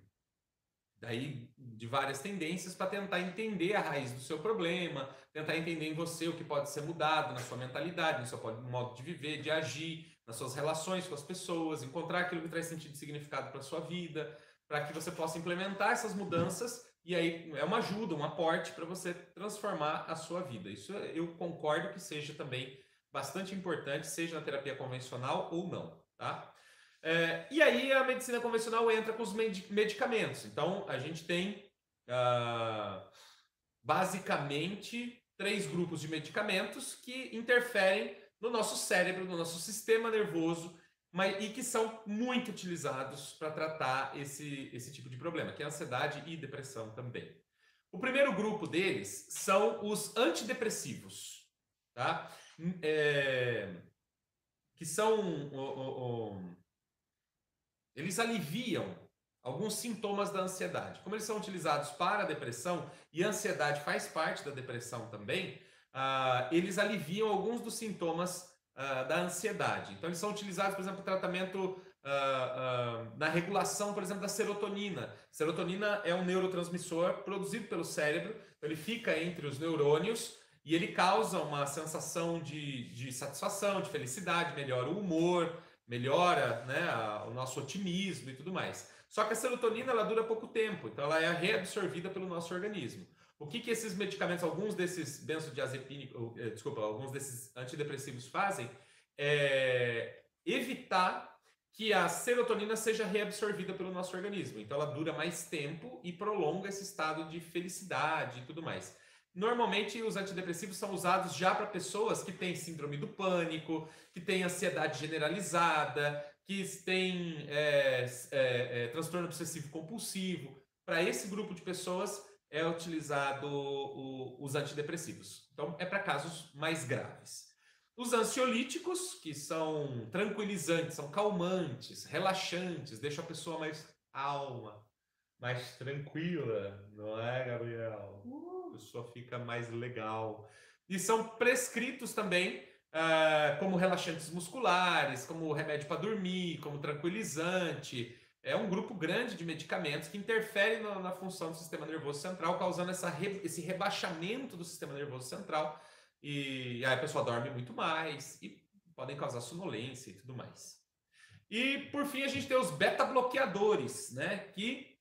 Speaker 1: daí de várias tendências para tentar entender a raiz do seu problema, tentar entender em você o que pode ser mudado na sua mentalidade, no seu modo de viver, de agir, nas suas relações com as pessoas, encontrar aquilo que traz sentido e significado para a sua vida. para que você possa implementar essas mudanças e aí é uma ajuda, um aporte para você transformar a sua vida. Isso eu concordo que seja também bastante importante, seja na terapia convencional ou não, tá? E aí a medicina convencional entra com os medicamentos. Então a gente tem basicamente 3 grupos de medicamentos que interferem no nosso cérebro, no nosso sistema nervoso, e que são muito utilizados para tratar esse tipo de problema, que é ansiedade e depressão também. O primeiro grupo deles são os antidepressivos, tá? Que são... eles aliviam alguns sintomas da ansiedade. Como eles são utilizados para a depressão, e a ansiedade faz parte da depressão também, eles aliviam alguns dos sintomas da ansiedade. Então, eles são utilizados, por exemplo, no tratamento, na regulação, por exemplo, da serotonina. Serotonina é um neurotransmissor produzido pelo cérebro, então ele fica entre os neurônios e ele causa uma sensação de satisfação, de felicidade, melhora o humor, melhora, né, o nosso otimismo e tudo mais. Só que a serotonina ela dura pouco tempo, então ela é reabsorvida pelo nosso organismo. O que esses medicamentos, alguns desses benzodiazepínicos, alguns desses antidepressivos fazem é evitar que a serotonina seja reabsorvida pelo nosso organismo. Então ela dura mais tempo e prolonga esse estado de felicidade e tudo mais. Normalmente os antidepressivos são usados já para pessoas que têm síndrome do pânico, que têm ansiedade generalizada, que têm transtorno obsessivo compulsivo. Para esse grupo de pessoas é utilizado os antidepressivos. Então é para casos mais graves. Os ansiolíticos, que são tranquilizantes, são calmantes, relaxantes, deixam a pessoa mais calma, mais tranquila, não é, Gabriel? A pessoa fica mais legal. E são prescritos também como relaxantes musculares, como remédio para dormir, como tranquilizante. É um grupo grande de medicamentos que interferem na função do sistema nervoso central, causando esse rebaixamento do sistema nervoso central. E aí a pessoa dorme muito mais e podem causar sonolência e tudo mais. E por fim a gente tem os beta-bloqueadores, né? Que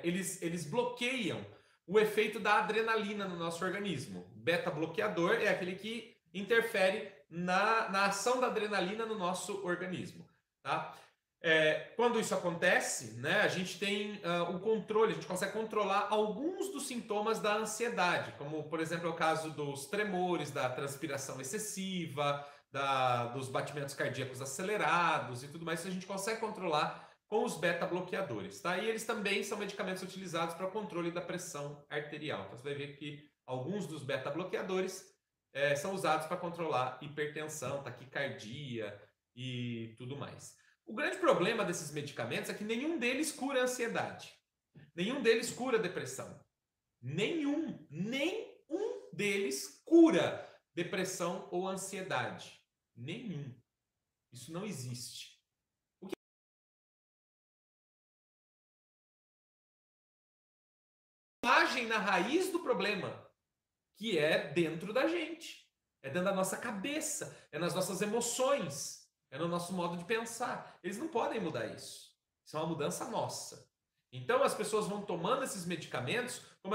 Speaker 1: eles bloqueiam o efeito da adrenalina no nosso organismo. Beta-bloqueador é aquele que interfere na ação da adrenalina no nosso organismo, tá? Quando isso acontece, né, a gente tem o controle, a gente consegue controlar alguns dos sintomas da ansiedade, como, por exemplo, é o caso dos tremores, da transpiração excessiva, dos batimentos cardíacos acelerados e tudo mais. Isso a gente consegue controlar com os beta-bloqueadores, tá? E eles também são medicamentos utilizados para o controle da pressão arterial. Então, você vai ver que alguns dos beta-bloqueadores são usados para controlar hipertensão, taquicardia e tudo mais. O grande problema desses medicamentos é que nenhum deles cura a ansiedade. Nenhum deles cura a depressão. Nenhum deles cura depressão ou ansiedade. Nenhum. Isso não existe. Agem na raiz do problema, que é dentro da gente. É dentro da nossa cabeça, é nas nossas emoções, é no nosso modo de pensar. Eles não podem mudar isso. Isso é uma mudança nossa. Então as pessoas vão tomando esses medicamentos, como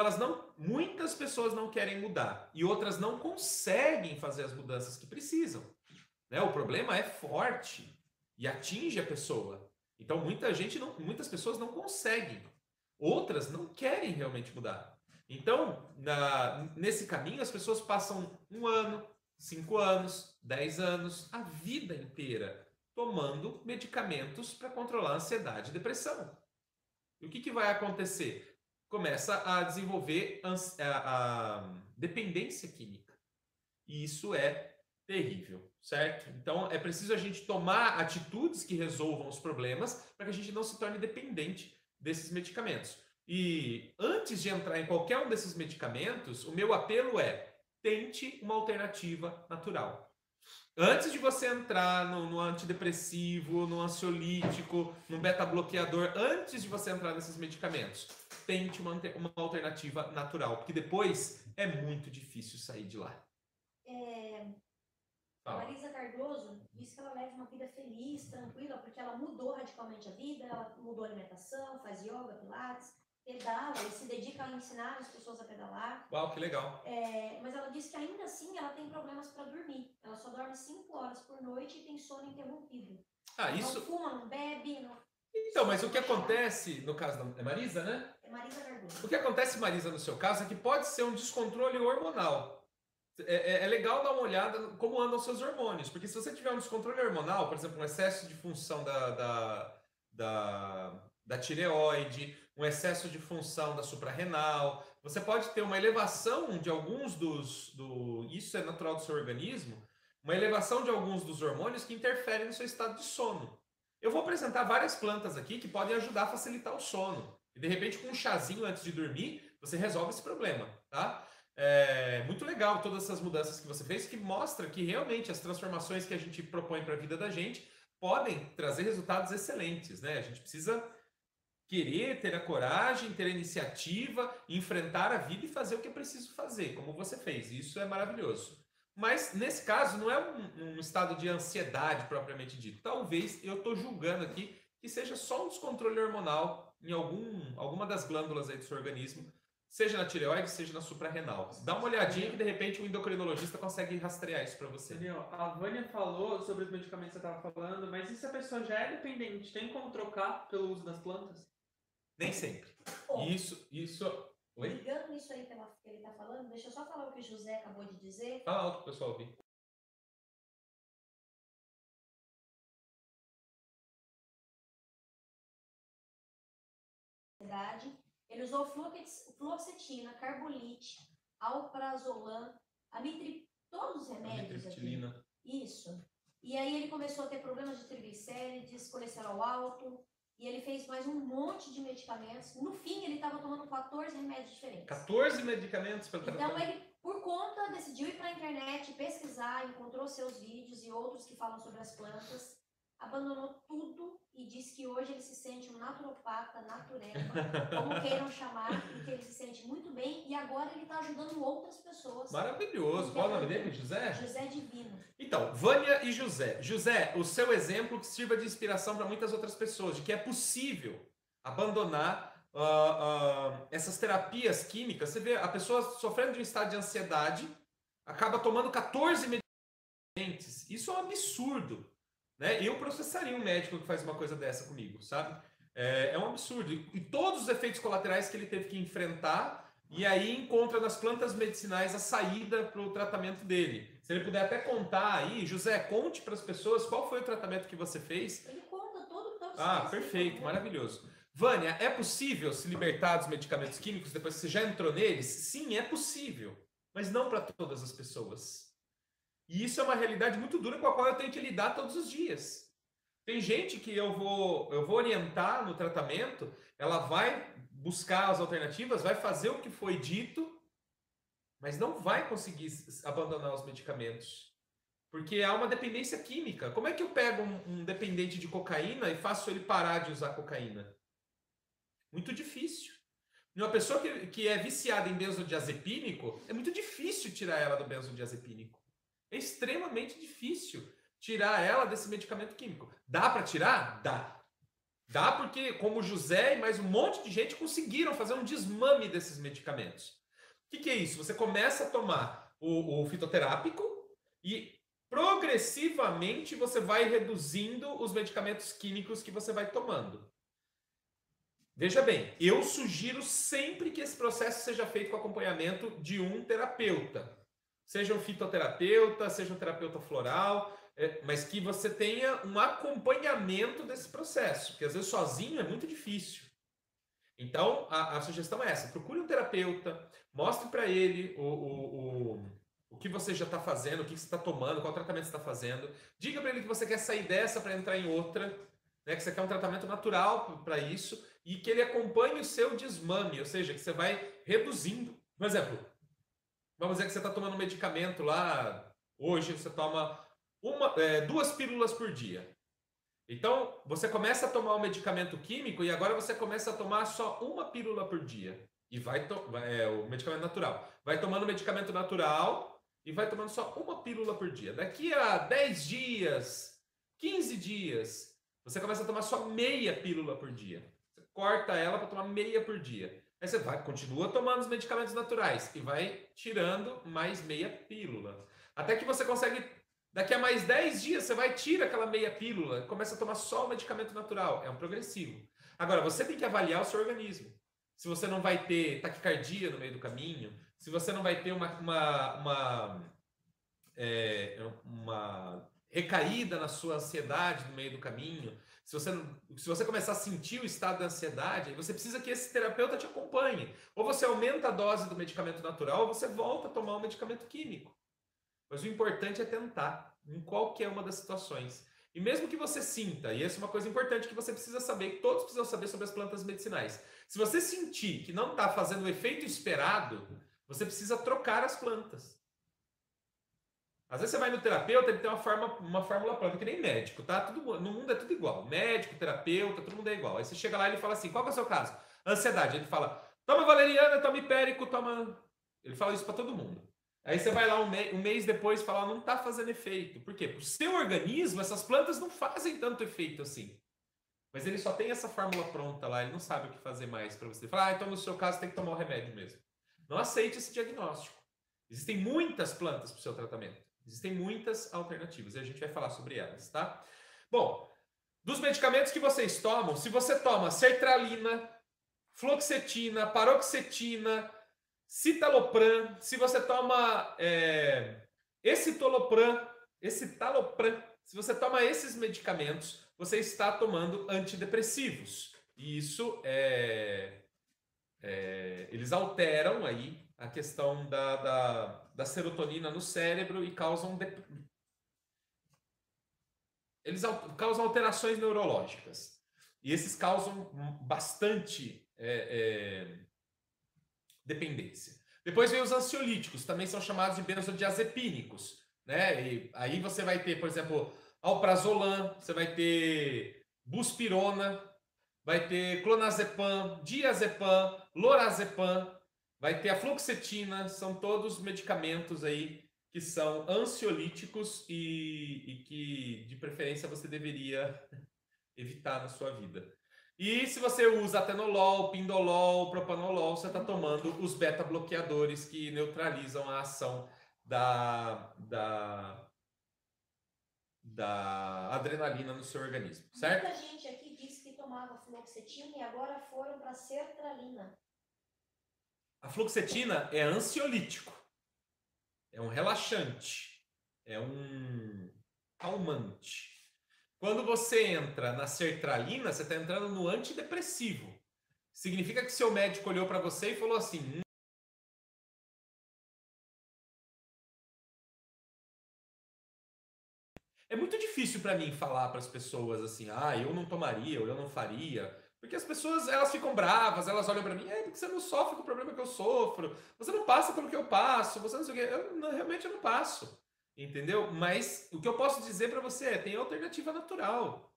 Speaker 1: muitas pessoas não querem mudar e outras não conseguem fazer as mudanças que precisam, né? O problema é forte e atinge a pessoa. Então muitas pessoas não conseguem, outras não querem realmente mudar. Então nesse caminho as pessoas passam 1 ano, 5 anos, 10 anos, a vida inteira tomando medicamentos para controlar a ansiedade e depressão. E o que vai acontecer? Começa a desenvolver a dependência química. E isso é terrível, certo? Então é preciso a gente tomar atitudes que resolvam os problemas para que a gente não se torne dependente desses medicamentos. E antes de entrar em qualquer um desses medicamentos, o meu apelo é: tente uma alternativa natural. Antes de você entrar no antidepressivo, no ansiolítico, no beta-bloqueador, antes de você entrar nesses medicamentos, tente uma alternativa natural, porque depois é muito difícil sair de lá.
Speaker 3: A Marisa Cardoso diz que ela leva uma vida feliz, tranquila, porque ela mudou radicalmente a vida, ela mudou a alimentação, faz yoga, pilates, pedala e se dedica a ensinar as pessoas a pedalar.
Speaker 1: Uau, que legal.
Speaker 3: Mas ela diz que ainda assim ela tem problemas para dormir. Ela só dorme 5 horas por noite e tem sono interrompido.
Speaker 1: Isso...
Speaker 3: Não fuma, não bebe, não...
Speaker 1: Então, mas o que acontece, no caso da... É Marisa, né?
Speaker 3: É Marisa Cardoso.
Speaker 1: O que acontece, Marisa, no seu caso, é que pode ser um descontrole hormonal. É legal dar uma olhada como andam os seus hormônios, porque se você tiver um descontrole hormonal, por exemplo, um excesso de função da tireoide, um excesso de função da suprarrenal, você pode ter uma elevação de alguns isso é natural do seu organismo, uma elevação de alguns dos hormônios que interferem no seu estado de sono. Eu vou apresentar várias plantas aqui que podem ajudar a facilitar o sono. E de repente, com um chazinho antes de dormir, você resolve esse problema, tá? É muito legal todas essas mudanças que você fez, que mostra que realmente as transformações que a gente propõe para a vida da gente podem trazer resultados excelentes, né? A gente precisa querer, ter a coragem, ter a iniciativa, enfrentar a vida e fazer o que é preciso fazer, como você fez. Isso é maravilhoso. Mas, nesse caso, não é um estado de ansiedade propriamente dito. Talvez, eu estou julgando aqui, que seja só um descontrole hormonal em alguma das glândulas aí do seu organismo, seja na tireoide, seja na suprarrenal. Dá uma olhadinha que, de repente, um endocrinologista consegue rastrear isso para você.
Speaker 2: Daniel, a Vânia falou sobre os medicamentos que você estava falando, mas e se a pessoa já é dependente? Tem como trocar pelo uso das plantas?
Speaker 1: Nem sempre. Isso... Oi?
Speaker 3: Ligando nisso aí que ele está falando, deixa eu só falar o que o José acabou de dizer.
Speaker 1: Fala alto para o pessoal ouvir.
Speaker 3: Ele usou fluoxetina, carbolite, alprazolam, todos os remédios aqui. Isso. E aí ele começou a ter problemas de triglicérides, colesterol alto, e ele fez mais um monte de medicamentos. No fim, ele estava tomando 14 remédios diferentes. 14
Speaker 1: medicamentos para tratar?
Speaker 3: Então ele, por conta, decidiu ir para a internet, pesquisar, encontrou seus vídeos e outros que falam sobre as plantas, abandonou tudo e disse que hoje ele se sente um naturopata, natureba, como queiram chamar, porque ele se sente muito bem e agora ele está ajudando outras pessoas.
Speaker 1: Maravilhoso. Qual é o nome dele, José?
Speaker 3: José Divino.
Speaker 1: Então, Vânia e José. José, o seu exemplo que sirva de inspiração para muitas outras pessoas, de que é possível abandonar essas terapias químicas. Você vê a pessoa sofrendo de um estado de ansiedade, acaba tomando 14 medicamentos. Isso é um absurdo. Né? Eu processaria um médico que faz uma coisa dessa comigo, sabe? É um absurdo. E todos os efeitos colaterais que ele teve que enfrentar, e aí encontra nas plantas medicinais a saída para o tratamento dele. Se ele puder até contar aí, José, conte para as pessoas qual foi o tratamento que você fez.
Speaker 3: Ele conta todo o
Speaker 1: Ah, perfeito, maravilhoso. Vânia, é possível se libertar dos medicamentos químicos depois que você já entrou neles? Sim, é possível, mas não para todas as pessoas. E isso é uma realidade muito dura com a qual eu tenho que lidar todos os dias. Tem gente que eu vou orientar no tratamento, ela vai buscar as alternativas, vai fazer o que foi dito, mas não vai conseguir abandonar os medicamentos. Porque há uma dependência química. Como é que eu pego um dependente de cocaína e faço ele parar de usar cocaína? Muito difícil. E uma pessoa que é viciada em benzodiazepínico, é muito difícil tirar ela do benzodiazepínico. É extremamente difícil tirar ela desse medicamento químico. Dá para tirar? Dá. Dá porque, como o José e mais um monte de gente conseguiram fazer um desmame desses medicamentos. O que é isso? Você começa a tomar o fitoterápico e progressivamente você vai reduzindo os medicamentos químicos que você vai tomando. Veja bem, eu sugiro sempre que esse processo seja feito com acompanhamento de um terapeuta. Seja um fitoterapeuta, seja um terapeuta floral, mas que você tenha um acompanhamento desse processo, porque às vezes sozinho é muito difícil. Então, a sugestão é essa, procure um terapeuta, mostre para ele o que você já está fazendo, o que você está tomando, qual tratamento você está fazendo, diga para ele que você quer sair dessa para entrar em outra, né, que você quer um tratamento natural para isso, e que ele acompanhe o seu desmame, ou seja, que você vai reduzindo. Por exemplo, vamos dizer que você está tomando um medicamento lá, hoje você toma 2 pílulas por dia. Então, você começa a tomar um medicamento químico e agora você começa a tomar só 1 pílula por dia. E o medicamento natural. Vai tomando medicamento natural e vai tomando só uma pílula por dia. Daqui a 10 dias, 15 dias, você começa a tomar só meia pílula por dia. Você corta ela para tomar meia por dia. Aí você continua tomando os medicamentos naturais e vai tirando mais meia pílula. Até que você consegue, daqui a mais 10 dias, você vai tirar aquela meia pílula e começa a tomar só o medicamento natural. É um progressivo. Agora, você tem que avaliar o seu organismo. Se você não vai ter taquicardia no meio do caminho, se você não vai ter uma recaída na sua ansiedade no meio do caminho, se você começar a sentir o estado da ansiedade, você precisa que esse terapeuta te acompanhe. Ou você aumenta a dose do medicamento natural, ou você volta a tomar um medicamento químico. Mas o importante é tentar, em qualquer uma das situações. E mesmo que você sinta, e essa é uma coisa importante que você precisa saber, que todos precisam saber sobre as plantas medicinais. Se você sentir que não está fazendo o efeito esperado, você precisa trocar as plantas. Às vezes você vai no terapeuta, ele tem uma fórmula própria, que nem médico, tá? No mundo é tudo igual. Médico, terapeuta, todo mundo é igual. Aí você chega lá e ele fala assim, qual que é o seu caso? Ansiedade. Ele fala, toma valeriana, toma hipérico, toma... Ele fala isso para todo mundo. Aí você vai lá um mês depois e fala, não está fazendo efeito. Por quê? Para o seu organismo, essas plantas não fazem tanto efeito assim. Mas ele só tem essa fórmula pronta lá, ele não sabe o que fazer mais para você. Fala, então no seu caso tem que tomar o remédio mesmo. Não aceite esse diagnóstico. Existem muitas plantas para o seu tratamento. Existem muitas alternativas e a gente vai falar sobre elas, tá? Bom, dos medicamentos que vocês tomam, se você toma sertralina, fluoxetina, paroxetina, citalopram, se você toma escitalopram, se você toma esses medicamentos, você está tomando antidepressivos. E isso eles alteram aí a questão da serotonina no cérebro e eles causam alterações neurológicas. E esses causam bastante dependência. Depois vem os ansiolíticos, também são chamados de benzodiazepínicos, né? E aí você vai ter, por exemplo, alprazolam, você vai ter buspirona, vai ter clonazepam, diazepam, lorazepam, vai ter a fluoxetina, são todos medicamentos aí que são ansiolíticos e que, de preferência, você deveria evitar na sua vida. E se você usa atenolol, pindolol, propanolol, você está tomando os beta-bloqueadores que neutralizam a ação da adrenalina no seu organismo, certo?
Speaker 3: Muita gente aqui disse que tomava fluoxetina e agora foram para sertralina.
Speaker 1: A fluoxetina é ansiolítico, é um relaxante, é um calmante. Quando você entra na sertralina, você está entrando no antidepressivo. Significa que seu médico olhou para você e falou assim... É muito difícil para mim falar para as pessoas assim, eu não tomaria ou eu não faria... Porque as pessoas, elas ficam bravas, elas olham para mim, porque você não sofre com o problema que eu sofro, você não passa pelo que eu passo, você não sei o quê. Realmente eu não passo, entendeu? Mas o que eu posso dizer para você é, tem alternativa natural.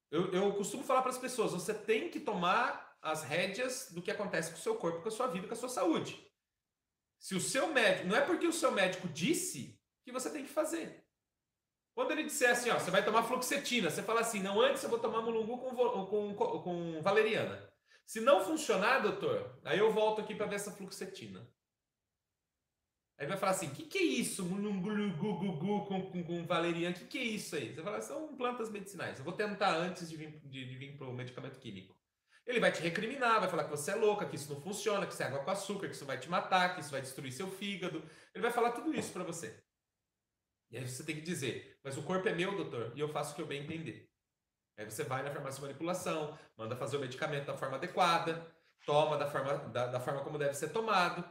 Speaker 1: Eu costumo falar para as pessoas, você tem que tomar as rédeas do que acontece com o seu corpo, com a sua vida, com a sua saúde. Se o seu médico, não é porque o seu médico disse que você tem que fazer. Quando ele disser assim, você vai tomar fluoxetina, você fala assim, não, antes eu vou tomar mulungu com valeriana. Se não funcionar, doutor, aí eu volto aqui para ver essa fluoxetina. Aí vai falar assim, o que é isso, mulungu com valeriana, o que é isso aí? Você fala, são plantas medicinais, eu vou tentar antes de vir para o medicamento químico. Ele vai te recriminar, vai falar que você é louca, que isso não funciona, que isso é água com açúcar, que isso vai te matar, que isso vai destruir seu fígado. Ele vai falar tudo isso para você. E aí você tem que dizer, mas o corpo é meu, doutor, e eu faço o que eu bem entender. Aí você vai na farmácia de manipulação, manda fazer o medicamento da forma adequada, toma da forma como deve ser tomado,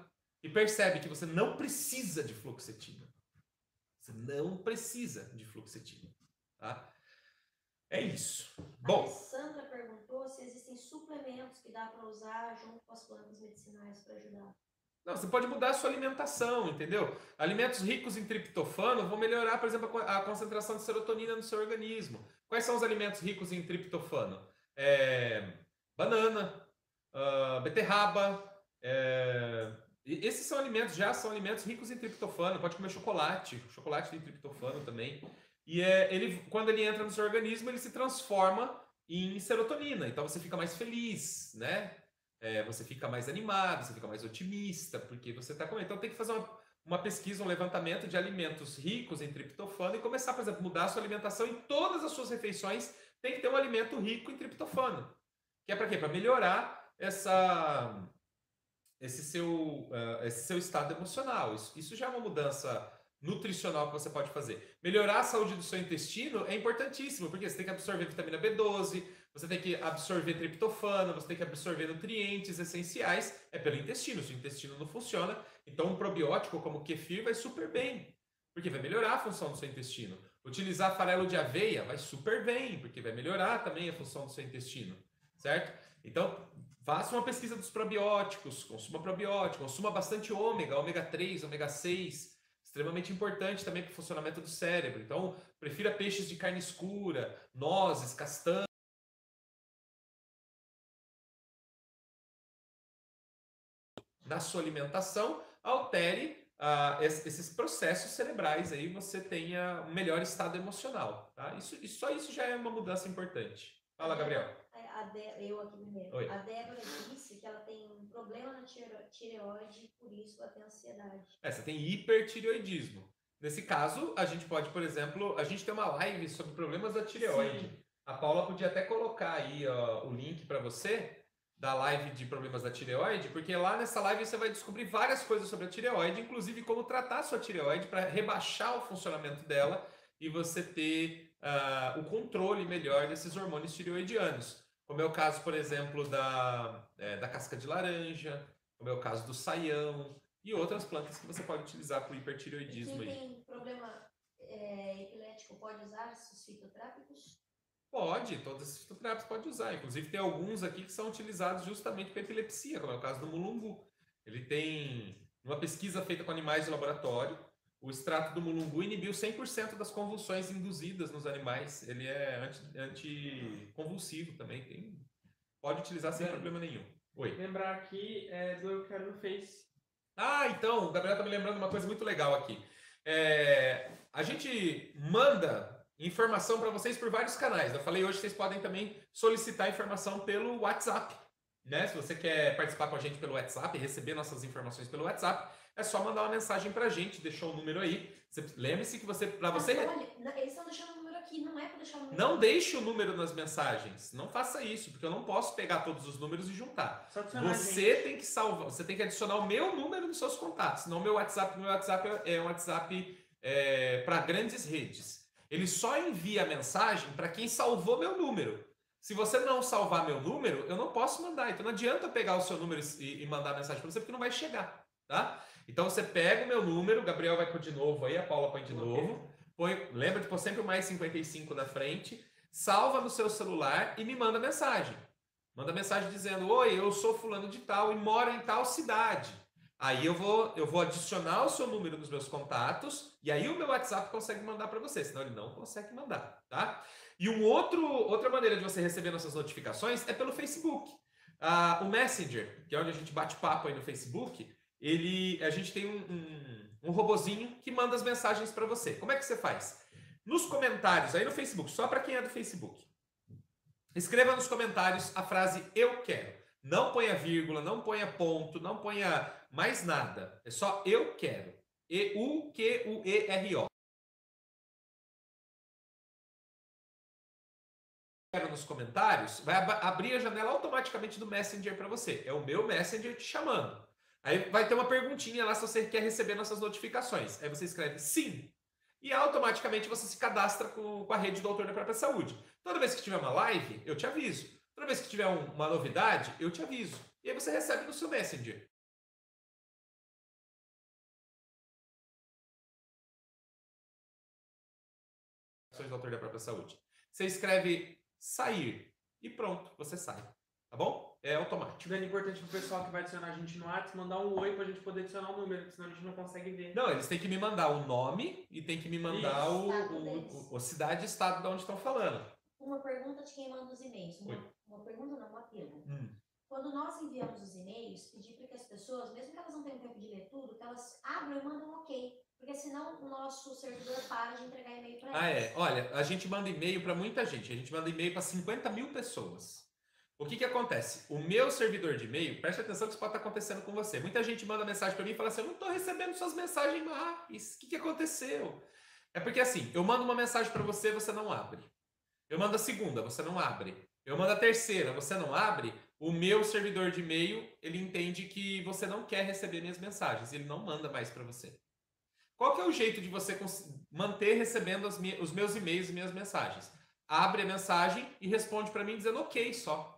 Speaker 1: e percebe que você não precisa de fluoxetina. Você não precisa de fluoxetina. Tá? É isso. Bom.
Speaker 3: A Sandra perguntou se existem suplementos que dá para usar junto com as plantas medicinais para ajudar.
Speaker 1: Não, você pode mudar a sua alimentação, entendeu? Alimentos ricos em triptofano vão melhorar, por exemplo, a concentração de serotonina no seu organismo. Quais são os alimentos ricos em triptofano? Banana, beterraba, Esses são alimentos, já são alimentos ricos em triptofano. Pode comer chocolate. Chocolate tem triptofano também. E quando ele entra no seu organismo, ele se transforma em serotonina. Então você fica mais feliz, né? Você fica mais animado, você fica mais otimista, porque você está comendo. Então tem que fazer uma pesquisa, um levantamento de alimentos ricos em triptofano e começar, por exemplo, mudar a sua alimentação. Em todas as suas refeições tem que ter um alimento rico em triptofano. Que é para quê? Para melhorar esse seu estado emocional. Isso já é uma mudança nutricional que você pode fazer. Melhorar a saúde do seu intestino é importantíssimo, porque você tem que absorver vitamina B12, você tem que absorver triptofano, você tem que absorver nutrientes essenciais, pelo intestino. Se o intestino não funciona, então um probiótico como o kefir vai super bem, porque vai melhorar a função do seu intestino. Utilizar farelo de aveia vai super bem, porque vai melhorar também a função do seu intestino, certo? Então, faça uma pesquisa dos probióticos, consuma probiótico, consuma bastante ômega 3, ômega 6, extremamente importante também para o funcionamento do cérebro. Então, prefira peixes de carne escura, nozes, castanhas. Na sua alimentação, altere esses processos cerebrais aí, você tenha um melhor estado emocional, tá? Só isso já é uma mudança importante. Fala, Gabriel.
Speaker 3: Eu aqui primeiro.
Speaker 1: Oi.
Speaker 3: A Débora disse que ela tem um problema na tireoide, por isso ela tem ansiedade.
Speaker 1: Você tem hipertireoidismo. Nesse caso, a gente pode, por exemplo, a gente tem uma live sobre problemas da tireoide. Sim. A Paula podia até colocar aí o link para você da live de problemas da tireoide, porque lá nessa live você vai descobrir várias coisas sobre a tireoide, inclusive como tratar a sua tireoide para rebaixar o funcionamento dela e você ter o controle melhor desses hormônios tireoidianos. Como é o caso, por exemplo, da casca de laranja, como é o caso do saião e outras plantas que você pode utilizar para o hipertireoidismo.
Speaker 3: Quem tem problema epilético pode usar esses fitotrópicos?
Speaker 1: Pode, todos esses fitotrópicos pode usar. Inclusive tem alguns aqui que são utilizados justamente para epilepsia, como é o caso do mulungu. Ele tem uma pesquisa feita com animais de laboratório. O extrato do mulungu inibiu 100% das convulsões induzidas nos animais. Ele é anticonvulsivo também. Pode utilizar sem problema nenhum. Oi.
Speaker 2: Lembrar aqui do Eu Quero no Face.
Speaker 1: Então, o Gabriel está me lembrando uma coisa muito legal aqui. A gente manda informação para vocês por vários canais. Eu falei hoje que vocês podem também solicitar informação pelo WhatsApp, né? Se você quer participar com a gente pelo WhatsApp e receber nossas informações pelo WhatsApp, é só mandar uma mensagem pra gente, deixou o número aí. Lembre-se que para você...
Speaker 3: Olha, eles estão deixando o número aqui, não é para deixar o número.
Speaker 1: Não deixe o número nas mensagens. Não faça isso, porque eu não posso pegar todos os números e juntar. Você tem que salvar, você tem que adicionar o meu número nos seus contatos. Senão meu WhatsApp é um WhatsApp para grandes redes. Ele só envia a mensagem para quem salvou meu número. Se você não salvar meu número, eu não posso mandar. Então não adianta eu pegar o seu número e mandar a mensagem para você, porque não vai chegar, tá? Então você pega o meu número, o Gabriel vai pôr de novo aí, a Paula põe de novo. Lembra de pôr sempre o mais 55 na frente. Salva no seu celular e me manda mensagem. Manda mensagem dizendo: oi, eu sou fulano de tal e moro em tal cidade. Aí eu vou adicionar o seu número nos meus contatos e aí o meu WhatsApp consegue mandar para você, senão ele não consegue mandar, tá? E outra maneira de você receber nossas notificações é pelo Facebook. O Messenger, que é onde a gente bate papo aí no Facebook, a gente tem um robozinho que manda as mensagens para você. Como é que você faz? Nos comentários aí no Facebook, só para quem é do Facebook, escreva nos comentários a frase "eu quero". Não ponha vírgula, não ponha ponto, não ponha mais nada. É só "eu quero". EUQUERO. Nos comentários, vai abrir a janela automaticamente do Messenger para você. É o meu Messenger te chamando. Aí vai ter uma perguntinha lá se você quer receber nossas notificações. Aí você escreve "sim". E automaticamente você se cadastra com a rede do Doutor da Própria Saúde. Toda vez que tiver uma live, eu te aviso. Toda vez que tiver uma novidade, eu te aviso. E aí você recebe no seu Messenger. Do Doutor da Própria Saúde. Você escreve "sair" e pronto, você sai. Tá bom? É automático.
Speaker 2: É importante pro pessoal que vai adicionar a gente no WhatsApp mandar um oi pra gente poder adicionar o número, senão a gente não consegue ver.
Speaker 1: Não, eles têm que me mandar o nome e tem que me mandar a cidade e estado de onde estão falando.
Speaker 3: Uma pergunta de quem manda os e-mails. Uma pergunta não, uma pergunta. quando nós enviamos os e-mails, pedir para que as pessoas, mesmo que elas não tenham tempo de ler tudo, que elas abram e mandem um ok. Porque senão o nosso servidor para de entregar e-mail para elas.
Speaker 1: Olha, a gente manda e-mail para muita gente. A gente manda e-mail para 50 mil pessoas. O que acontece? O meu servidor de e-mail, preste atenção que isso pode estar acontecendo com você. Muita gente manda mensagem para mim e fala assim, eu não estou recebendo suas mensagens mais. O que aconteceu? É porque assim, eu mando uma mensagem para você, você não abre. Eu mando a segunda, você não abre. Eu mando a terceira, você não abre. O meu servidor de e-mail, ele entende que você não quer receber minhas mensagens. Ele não manda mais para você. Qual que é o jeito de você manter recebendo os meus e-mails e minhas mensagens? Abre a mensagem e responde para mim dizendo ok só.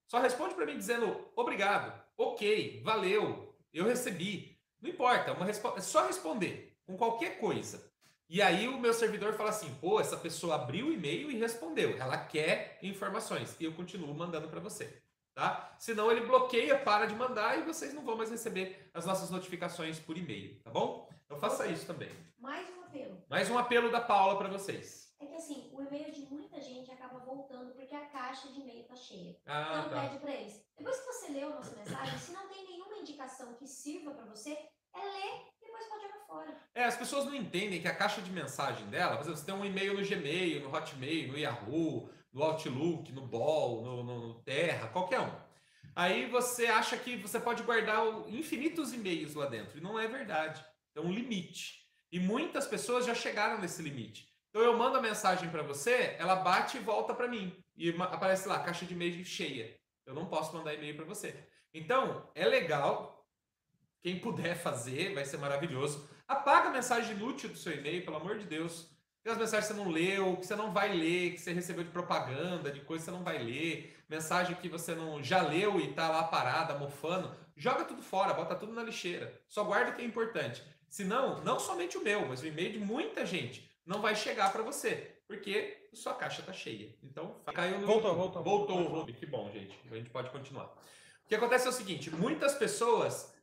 Speaker 1: Só responde para mim dizendo obrigado, ok, valeu, eu recebi. Não importa, é só responder com qualquer coisa. E aí o meu servidor fala assim, pô, essa pessoa abriu o e-mail e respondeu. Ela quer informações e eu continuo mandando para você. Tá? Senão ele bloqueia, para de mandar e vocês não vão mais receber as nossas notificações por e-mail, tá bom? Então faça isso também.
Speaker 3: Mais um apelo.
Speaker 1: Mais um apelo da Paula para vocês.
Speaker 3: É que assim, o e-mail de muita gente acaba voltando porque a caixa de e-mail tá cheia.
Speaker 1: Então
Speaker 3: pede para eles. Depois que você leu a nossa mensagem, se não tem nenhuma indicação que sirva para você, ler e depois pode jogar fora.
Speaker 1: As pessoas não entendem que a caixa de mensagem dela, por exemplo, você tem um e-mail no Gmail, no Hotmail, no Yahoo, no Outlook, no Ball, no Terra, qualquer um. Aí você acha que você pode guardar infinitos e-mails lá dentro. E não é verdade. É um limite. E muitas pessoas já chegaram nesse limite. Então eu mando a mensagem para você, ela bate e volta para mim. E aparece lá, caixa de e-mail cheia. Eu não posso mandar e-mail para você. Então, é legal. Quem puder fazer, vai ser maravilhoso. Apaga a mensagem inútil do seu e-mail, pelo amor de Deus. Aquelas mensagens que você não leu, que você não vai ler, que você recebeu de propaganda, de coisa que você não vai ler. Mensagem que você não já leu e tá lá parada, mofando. Joga tudo fora, bota tudo na lixeira. Só guarda o que é importante. Senão, não somente o meu, mas o e-mail de muita gente não vai chegar para você, porque sua caixa tá cheia. Então, caiu no... Voltou. Que bom, gente. A gente pode continuar. O que acontece é o seguinte, muitas pessoas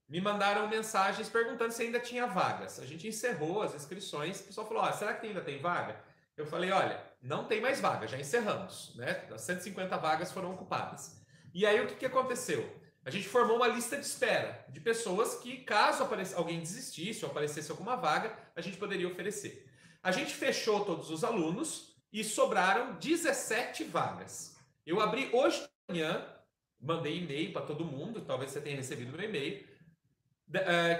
Speaker 1: me mandaram mensagens perguntando se ainda tinha vagas. A gente encerrou as inscrições, o pessoal falou, será que ainda tem vaga? Eu falei, olha, não tem mais vaga, já encerramos, né? As 150 vagas foram ocupadas. E aí, o que aconteceu? A gente formou uma lista de espera de pessoas que, caso alguém desistisse ou aparecesse alguma vaga, a gente poderia oferecer. A gente fechou todos os alunos e sobraram 17 vagas. Eu abri hoje de manhã, mandei e-mail para todo mundo, talvez você tenha recebido meu e-mail,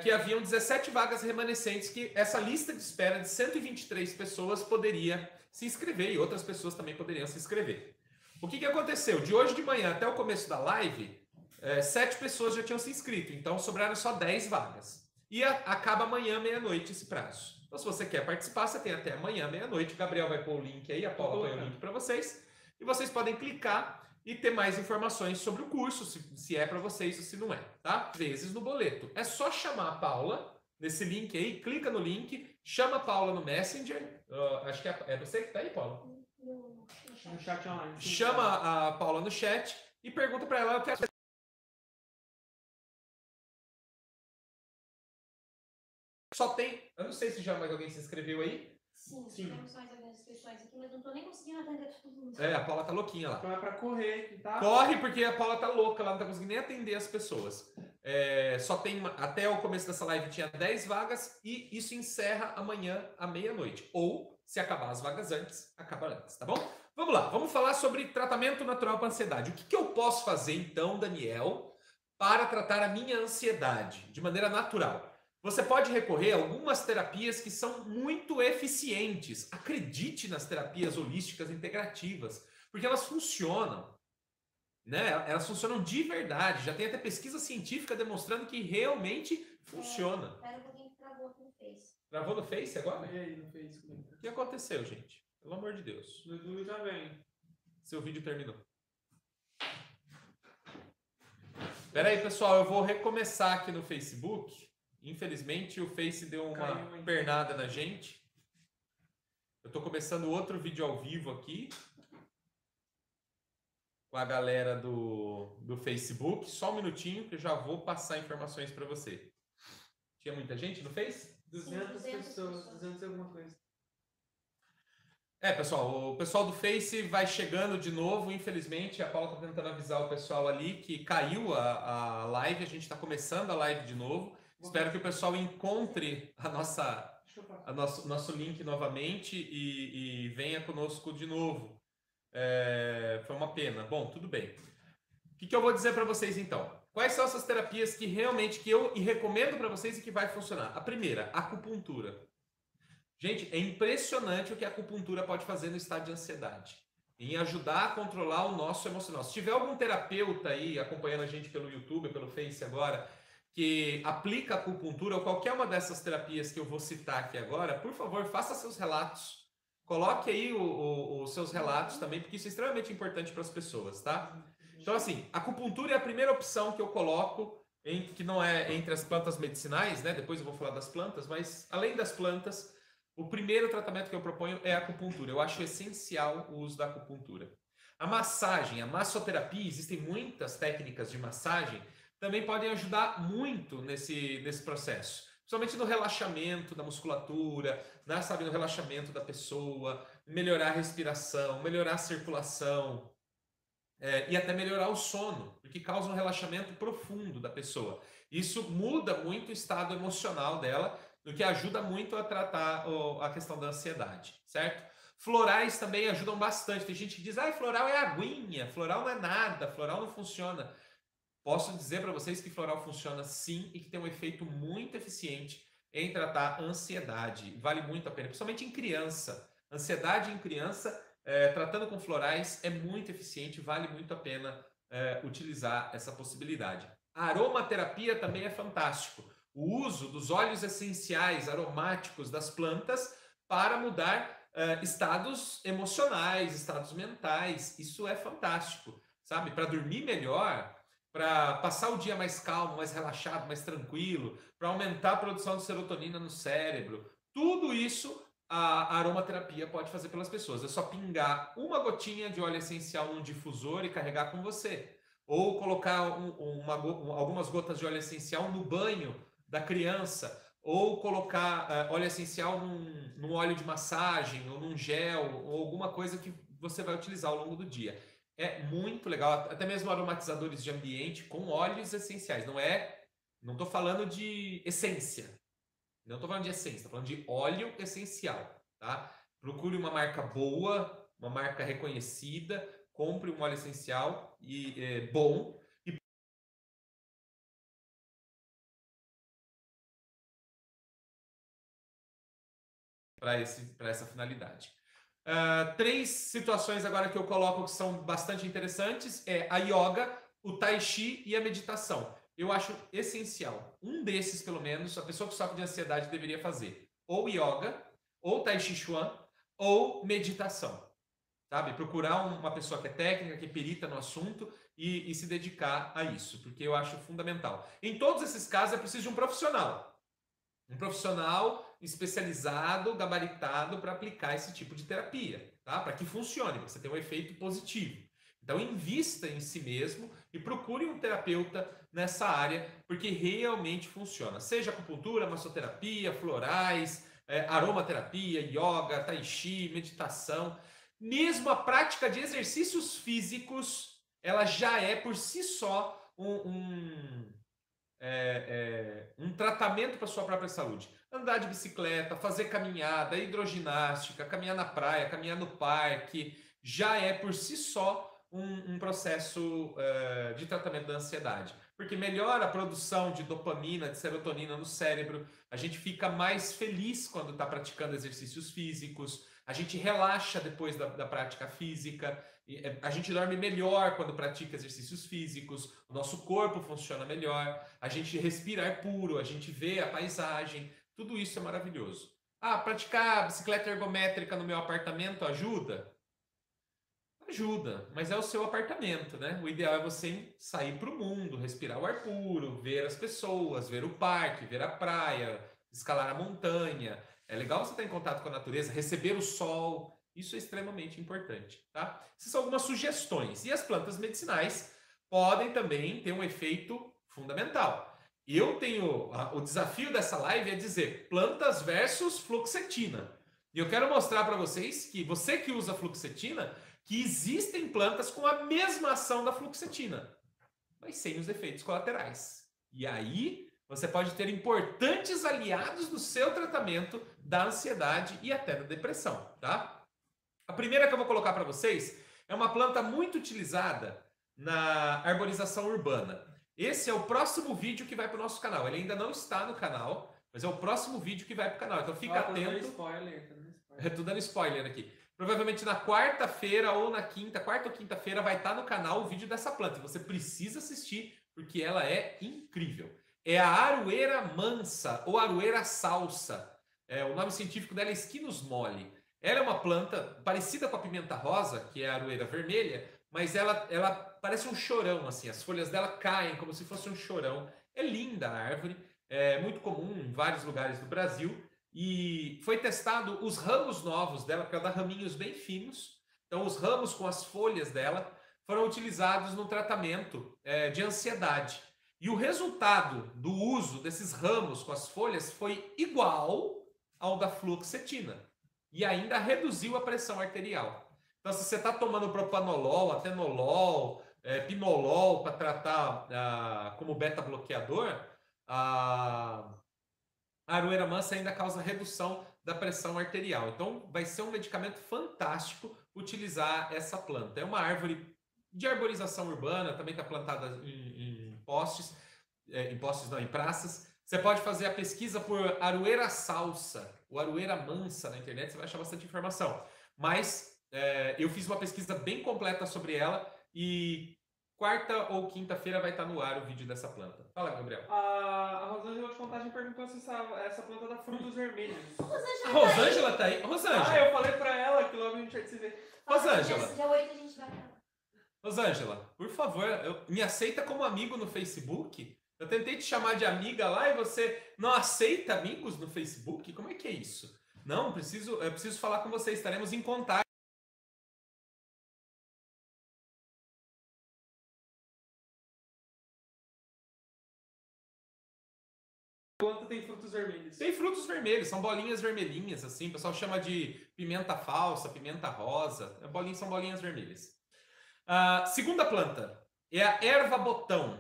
Speaker 1: que haviam 17 vagas remanescentes, que essa lista de espera de 123 pessoas poderia se inscrever e outras pessoas também poderiam se inscrever. O que aconteceu? De hoje de manhã até o começo da live, 7 pessoas já tinham se inscrito, então sobraram só 10 vagas. E acaba amanhã, meia-noite, esse prazo. Então, se você quer participar, você tem até amanhã, meia-noite. O Gabriel vai pôr o link aí, a Paula põe o link para vocês. E vocês podem clicar e ter mais informações sobre o curso, se é para vocês ou se não é, tá? Vezes no boleto. É só chamar a Paula nesse link aí, clica no link, chama a Paula no Messenger. Acho que é você que tá aí, Paula?
Speaker 2: No chat online.
Speaker 1: Chama a Paula no chat e pergunta para ela, eu quero... Só tem... Eu não sei se já mais alguém se inscreveu aí.
Speaker 3: Sim. Temos mais algumas inscrições aqui, mas não tô nem conseguindo atender todo mundo.
Speaker 1: A Paula tá louquinha lá.
Speaker 2: Então é pra correr, tá?
Speaker 1: Corre porque a Paula tá louca, ela não tá conseguindo nem atender as pessoas. Só tem... Até o começo dessa live tinha 10 vagas e isso encerra amanhã à meia-noite. Ou, se acabar as vagas antes, acaba antes, tá bom? Vamos lá, vamos falar sobre tratamento natural para ansiedade. O que eu posso fazer então, Daniel, para tratar a minha ansiedade de maneira natural? Você pode recorrer a algumas terapias que são muito eficientes. Acredite nas terapias holísticas integrativas, porque elas funcionam, né? Elas funcionam de verdade. Já tem até pesquisa científica demonstrando que realmente funciona.
Speaker 3: Espera um pouquinho que travou aqui no Face.
Speaker 1: Travou no Face agora?
Speaker 2: E aí, no Face?
Speaker 1: O que aconteceu, gente? Pelo amor de Deus.
Speaker 2: No YouTube já vem.
Speaker 1: Seu vídeo terminou. Espera aí, pessoal. Eu vou recomeçar aqui no Facebook. Infelizmente, o Face deu uma pernada na gente. Eu estou começando outro vídeo ao vivo aqui. Com a galera do Facebook. Só um minutinho que eu já vou passar informações para você. Tinha muita gente no Face?
Speaker 2: 200 pessoas, 200 e alguma coisa.
Speaker 1: Pessoal, o pessoal do Face vai chegando de novo, infelizmente. A Paula está tentando avisar o pessoal ali que caiu a live, a gente está começando a live de novo. Espero que o pessoal encontre nosso link novamente e venha conosco de novo. Foi uma pena. Bom, tudo bem. O que eu vou dizer para vocês então? Quais são essas terapias que realmente que eu recomendo para vocês e que vai funcionar? A primeira, acupuntura. Gente, é impressionante o que a acupuntura pode fazer no estado de ansiedade, em ajudar a controlar o nosso emocional. Se tiver algum terapeuta aí acompanhando a gente pelo YouTube, pelo Face agora, que aplica acupuntura ou qualquer uma dessas terapias que eu vou citar aqui agora, por favor, faça seus relatos. Coloque aí os seus relatos também, porque isso é extremamente importante para as pessoas, tá? Então, assim, acupuntura é a primeira opção que eu coloco, que não é entre as plantas medicinais, né? Depois eu vou falar das plantas, mas além das plantas, o primeiro tratamento que eu proponho é a acupuntura. Eu acho essencial o uso da acupuntura. A massagem, a massoterapia, existem muitas técnicas de massagem, também podem ajudar muito nesse processo. Principalmente no relaxamento da musculatura, né, sabe, no relaxamento da pessoa, melhorar a respiração, melhorar a circulação, e até melhorar o sono, porque causa um relaxamento profundo da pessoa. Isso muda muito o estado emocional dela, o que ajuda muito a tratar a questão da ansiedade, certo? Florais também ajudam bastante. Tem gente que diz, floral é aguinha, floral não é nada, floral não funciona. Posso dizer para vocês que floral funciona sim e que tem um efeito muito eficiente em tratar a ansiedade. Vale muito a pena, principalmente em criança. Ansiedade em criança, tratando com florais, é muito eficiente, vale muito a pena utilizar essa possibilidade. A aromaterapia também é fantástico. O uso dos óleos essenciais aromáticos das plantas para mudar estados emocionais, estados mentais. Isso é fantástico, sabe? Para dormir melhor, para passar o dia mais calmo, mais relaxado, mais tranquilo, para aumentar a produção de serotonina no cérebro. Tudo isso a aromaterapia pode fazer pelas pessoas. É só pingar uma gotinha de óleo essencial num difusor e carregar com você. Ou colocar algumas gotas de óleo essencial no banho da criança, ou colocar óleo essencial num óleo de massagem, ou num gel, ou alguma coisa que você vai utilizar ao longo do dia. É muito legal, até mesmo aromatizadores de ambiente com óleos essenciais. Não estou falando de essência, não estou falando de essência, estou falando de óleo essencial, tá? Procure uma marca boa, uma marca reconhecida, compre um óleo essencial bom, para essa finalidade. 3 situações agora que eu coloco que são bastante interessantes é a yoga, o tai chi e a meditação. Eu acho essencial. Um desses, pelo menos, a pessoa que sofre de ansiedade deveria fazer. Ou yoga, ou tai chi chuan, ou meditação. Sabe? Procurar uma pessoa que é técnica, que é perita no assunto e se dedicar a isso, porque eu acho fundamental. Em todos esses casos é preciso de um profissional. Um profissional especializado, gabaritado para aplicar esse tipo de terapia, tá? Para que funcione, para você ter um efeito positivo. Então, invista em si mesmo e procure um terapeuta nessa área, porque realmente funciona. Seja acupuntura, massoterapia, florais, aromaterapia, yoga, tai chi, meditação. Mesmo a prática de exercícios físicos, ela já é por si só um tratamento para a sua própria saúde. Andar de bicicleta, fazer caminhada, hidroginástica, caminhar na praia, caminhar no parque, já é por si só um processo de tratamento da ansiedade. Porque melhora a produção de dopamina, de serotonina no cérebro, a gente fica mais feliz quando está praticando exercícios físicos, a gente relaxa depois da prática física, a gente dorme melhor quando pratica exercícios físicos, o nosso corpo funciona melhor, a gente respira ar puro, a gente vê a paisagem, tudo isso é maravilhoso. Praticar bicicleta ergométrica no meu apartamento ajuda? Ajuda, mas é o seu apartamento, né? O ideal é você sair para o mundo, respirar o ar puro, ver as pessoas, ver o parque, ver a praia, escalar a montanha. É legal você estar em contato com a natureza, receber o sol. Isso é extremamente importante, tá? Essas são algumas sugestões. E as plantas medicinais podem também ter um efeito fundamental. Eu tenho... O desafio dessa live é dizer plantas versus fluoxetina. E eu quero mostrar para vocês que você que usa fluoxetina, que existem plantas com a mesma ação da fluoxetina, mas sem os efeitos colaterais. E aí você pode ter importantes aliados no seu tratamento da ansiedade e até da depressão, tá? A primeira que eu vou colocar para vocês é uma planta muito utilizada na arborização urbana. Esse é o próximo vídeo que vai para o nosso canal. Ele ainda não está no canal, mas é o próximo vídeo que vai para o canal. Então fica atento. Tô dando spoiler aqui. Provavelmente na quarta-feira ou na quarta ou quinta-feira vai estar no canal o vídeo dessa planta. E você precisa assistir porque ela é incrível. É a Aroeira mansa ou Aroeira salsa. O nome científico dela é Esquinus mole. Ela é uma planta parecida com a pimenta rosa, que é a aroeira vermelha, mas ela parece um chorão, assim. As folhas dela caem como se fosse um chorão. É linda a árvore, é muito comum em vários lugares do Brasil. E foi testado os ramos novos dela, porque ela dá raminhos bem finos. Então os ramos com as folhas dela foram utilizados no tratamento de ansiedade. E o resultado do uso desses ramos com as folhas foi igual ao da fluoxetina. E ainda reduziu a pressão arterial. Então, se você está tomando propanolol, atenolol, pinolol para tratar como beta-bloqueador, a aroeira mansa ainda causa redução da pressão arterial. Então, vai ser um medicamento fantástico utilizar essa planta. É uma árvore de arborização urbana, também está plantada em postes, em praças. Você pode fazer a pesquisa por aroeira salsa ou aroeira mansa na internet, você vai achar bastante informação. Mas eu fiz uma pesquisa bem completa sobre ela e quarta ou quinta-feira vai estar no ar o vídeo dessa planta. Fala, Gabriel.
Speaker 2: A Rosângela de Contagem perguntou se essa planta dá frutos vermelhos.
Speaker 1: A Rosângela tá aí? Rosângela.
Speaker 2: Eu falei pra ela que logo a gente vai se ver.
Speaker 1: Rosângela.
Speaker 3: Dia 8 a gente vai pra lá.
Speaker 1: Rosângela, por favor, me aceita como amigo no Facebook? Eu tentei te chamar de amiga lá e você não aceita amigos no Facebook? Como é que é isso? Não, eu preciso falar com você, estaremos em contato.
Speaker 2: A planta tem frutos vermelhos.
Speaker 1: Tem frutos vermelhos, são bolinhas vermelhinhas, assim, o pessoal chama de pimenta falsa, pimenta rosa, são bolinhas vermelhas. A segunda planta é a erva botão.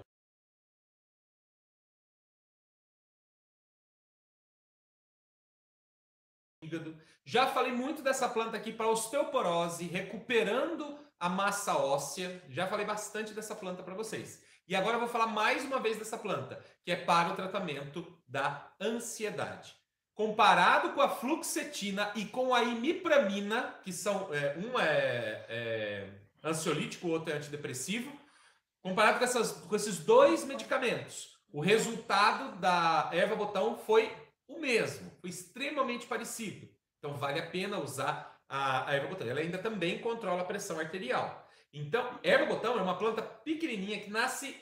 Speaker 1: Já falei muito dessa planta aqui para osteoporose, recuperando a massa óssea. Já falei bastante dessa planta para vocês. E agora eu vou falar mais uma vez dessa planta, que é para o tratamento da ansiedade. Comparado com a fluoxetina e com a imipramina, que são um é ansiolítico, o outro é antidepressivo, comparado com esses dois medicamentos, o resultado da erva botão foi o mesmo, foi extremamente parecido. Então vale a pena usar a erva botão. Ela ainda também controla a pressão arterial. Então, erva botão é uma planta pequenininha que nasce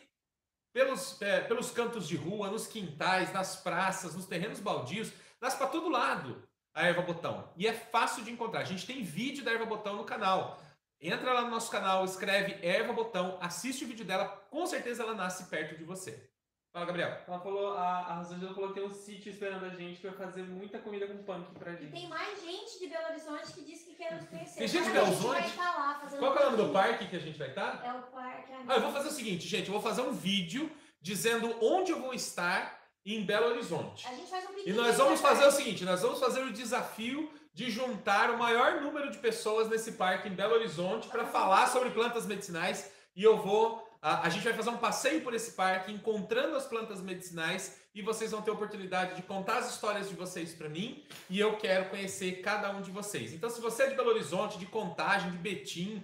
Speaker 1: pelos cantos de rua, nos quintais, nas praças, nos terrenos baldios, nasce para todo lado a erva botão. E é fácil de encontrar. A gente tem vídeo da erva botão no canal. Entra lá no nosso canal, escreve erva botão, assiste o vídeo dela, com certeza ela nasce perto de você. Fala, Gabriel.
Speaker 2: Ela falou, a Rosângela falou que tem um sítio esperando a gente para fazer muita comida com punk pra gente.
Speaker 3: E tem mais gente de Belo Horizonte que disse que quer nos conhecer.
Speaker 1: Tem gente de Belo Horizonte?
Speaker 3: A gente vai estar lá fazendo.
Speaker 1: Qual que é o nome do parque que a gente vai estar?
Speaker 3: É o parque.
Speaker 1: Eu vou fazer o seguinte, gente, eu vou fazer um vídeo dizendo onde eu vou estar em Belo Horizonte.
Speaker 3: A gente faz um
Speaker 1: E nós vamos fazer o seguinte, nós vamos fazer o desafio de juntar o maior número de pessoas nesse parque em Belo Horizonte para falar sobre plantas medicinais e a gente vai fazer um passeio por esse parque, encontrando as plantas medicinais e vocês vão ter a oportunidade de contar as histórias de vocês para mim e eu quero conhecer cada um de vocês. Então, se você é de Belo Horizonte, de Contagem, de Betim,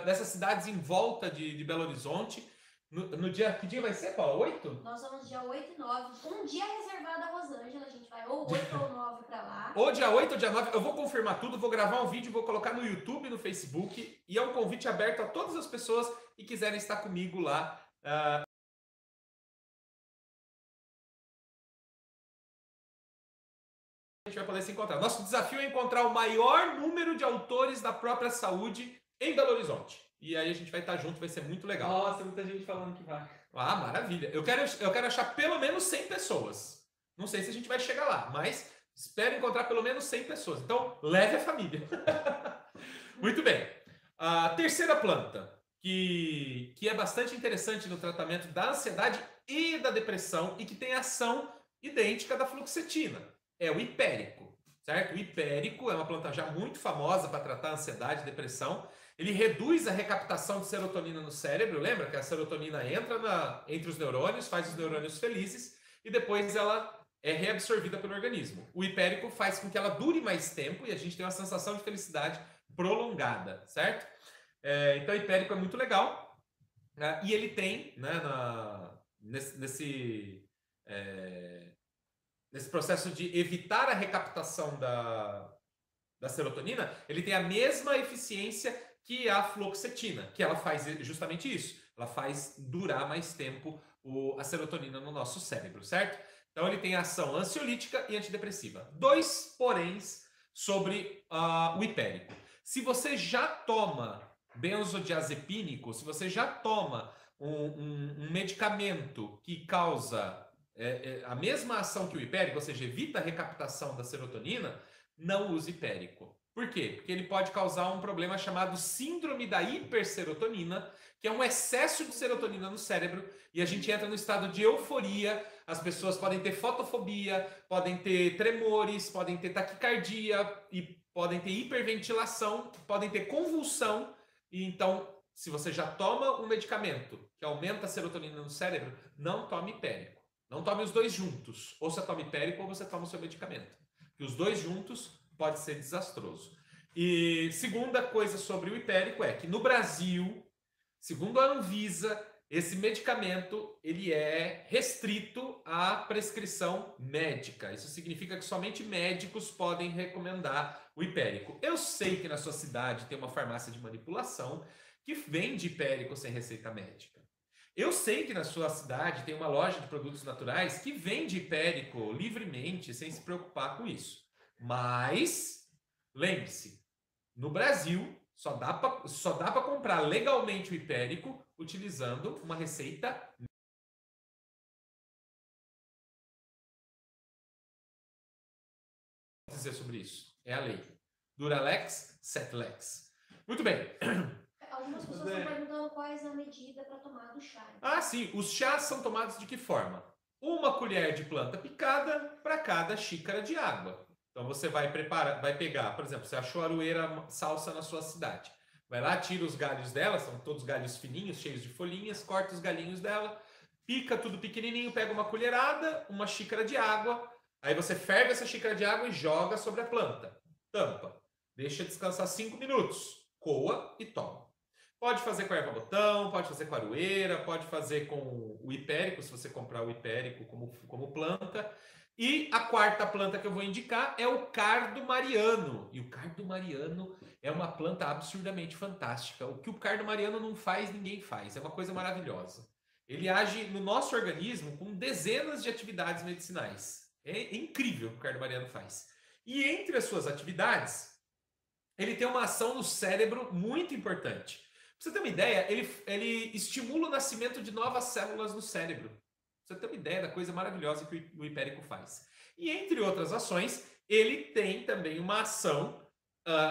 Speaker 1: dessas cidades em volta de Belo Horizonte, no dia... Que dia vai ser, Paulo? 8?
Speaker 3: Nós vamos dia 8 e 9. Um dia reservado a Rosângela. A gente vai ou 8 ou 9 para lá.
Speaker 1: Ou dia 8 ou dia 9. Eu vou confirmar tudo, vou gravar um vídeo, vou colocar no YouTube, no Facebook. E é um convite aberto a todas as pessoas que quiserem estar comigo lá. A gente vai poder se encontrar. Nosso desafio é encontrar o maior número de autores da própria saúde em Belo Horizonte. E aí a gente vai estar junto, vai ser muito legal.
Speaker 2: Nossa, muita gente falando que vai.
Speaker 1: Ah, maravilha. Eu quero achar pelo menos 100 pessoas. Não sei se a gente vai chegar lá, mas Espero encontrar pelo menos 100 pessoas. Então, leve a família. Muito bem. A terceira planta, que é bastante interessante no tratamento da ansiedade e da depressão e que tem ação idêntica da fluoxetina, é o hipérico, certo? O hipérico é uma planta já muito famosa para tratar ansiedade e depressão. Ele reduz a recaptação de serotonina no cérebro. Lembra que a serotonina entra entre os neurônios, faz os neurônios felizes e depois ela é reabsorvida pelo organismo. O hipérico faz com que ela dure mais tempo e a gente tem uma sensação de felicidade prolongada, certo? Então, o hipérico é muito legal, né? E ele tem, né, nesse processo de evitar a recaptação da serotonina, ele tem a mesma eficiência que a fluoxetina, que ela faz justamente isso. Ela faz durar mais tempo a serotonina no nosso cérebro, certo? Então, ele tem ação ansiolítica e antidepressiva. 2 poréns sobre o hipérico. Se você já toma benzodiazepínico, se você já toma um medicamento que causa a mesma ação que o hipérico, ou seja, evita a recaptação da serotonina, não use hipérico. Por quê? Porque ele pode causar um problema chamado síndrome da hiperserotonina, que é um excesso de serotonina no cérebro, e a gente entra no estado de euforia. As pessoas podem ter fotofobia, podem ter tremores, podem ter taquicardia, e podem ter hiperventilação, podem ter convulsão. E então, se você já toma um medicamento que aumenta a serotonina no cérebro, não tome hipérico. Não tome os dois juntos. Ou você toma hipérico ou você toma o seu medicamento. Porque os dois juntos pode ser desastroso. E segunda coisa sobre o hipérico é que no Brasil, segundo a Anvisa, esse medicamento ele é restrito à prescrição médica. Isso significa que somente médicos podem recomendar o hipérico. Eu sei que na sua cidade tem uma farmácia de manipulação que vende hipérico sem receita médica. Eu sei que na sua cidade tem uma loja de produtos naturais que vende hipérico livremente, sem se preocupar com isso. Mas, lembre-se, no Brasil só dá para comprar legalmente o hipérico utilizando uma receita dizer sobre isso. É a lei. Duralex, Setlex. Muito bem.
Speaker 3: Algumas pessoas estão perguntando quais a medida para tomar do chá.
Speaker 1: Ah, sim. Os chás são tomados de que forma? 1 colher de planta picada para cada xícara de água. Então você vai pegar, por exemplo, você achou aroeira salsa na sua cidade. Vai lá, tira os galhos dela, são todos galhos fininhos, cheios de folhinhas, corta os galinhos dela, pica tudo pequenininho, pega uma colherada, uma xícara de água, aí você ferve essa xícara de água e joga sobre a planta. Tampa. Deixa descansar 5 minutos. Coa e toma. Pode fazer com a erva-botão, pode fazer com a aroeira, pode fazer com o hipérico, se você comprar o hipérico como planta. E a quarta planta que eu vou indicar é o cardo mariano. E o cardo mariano é uma planta absurdamente fantástica. O que o cardo mariano não faz, ninguém faz. É uma coisa maravilhosa. Ele age no nosso organismo com dezenas de atividades medicinais. É incrível o que o cardo mariano faz. E entre as suas atividades, ele tem uma ação no cérebro muito importante. Pra você ter uma ideia, ele estimula o nascimento de novas células no cérebro. Pra você ter uma ideia da coisa maravilhosa que o hipérico faz. E entre outras ações, ele tem também uma ação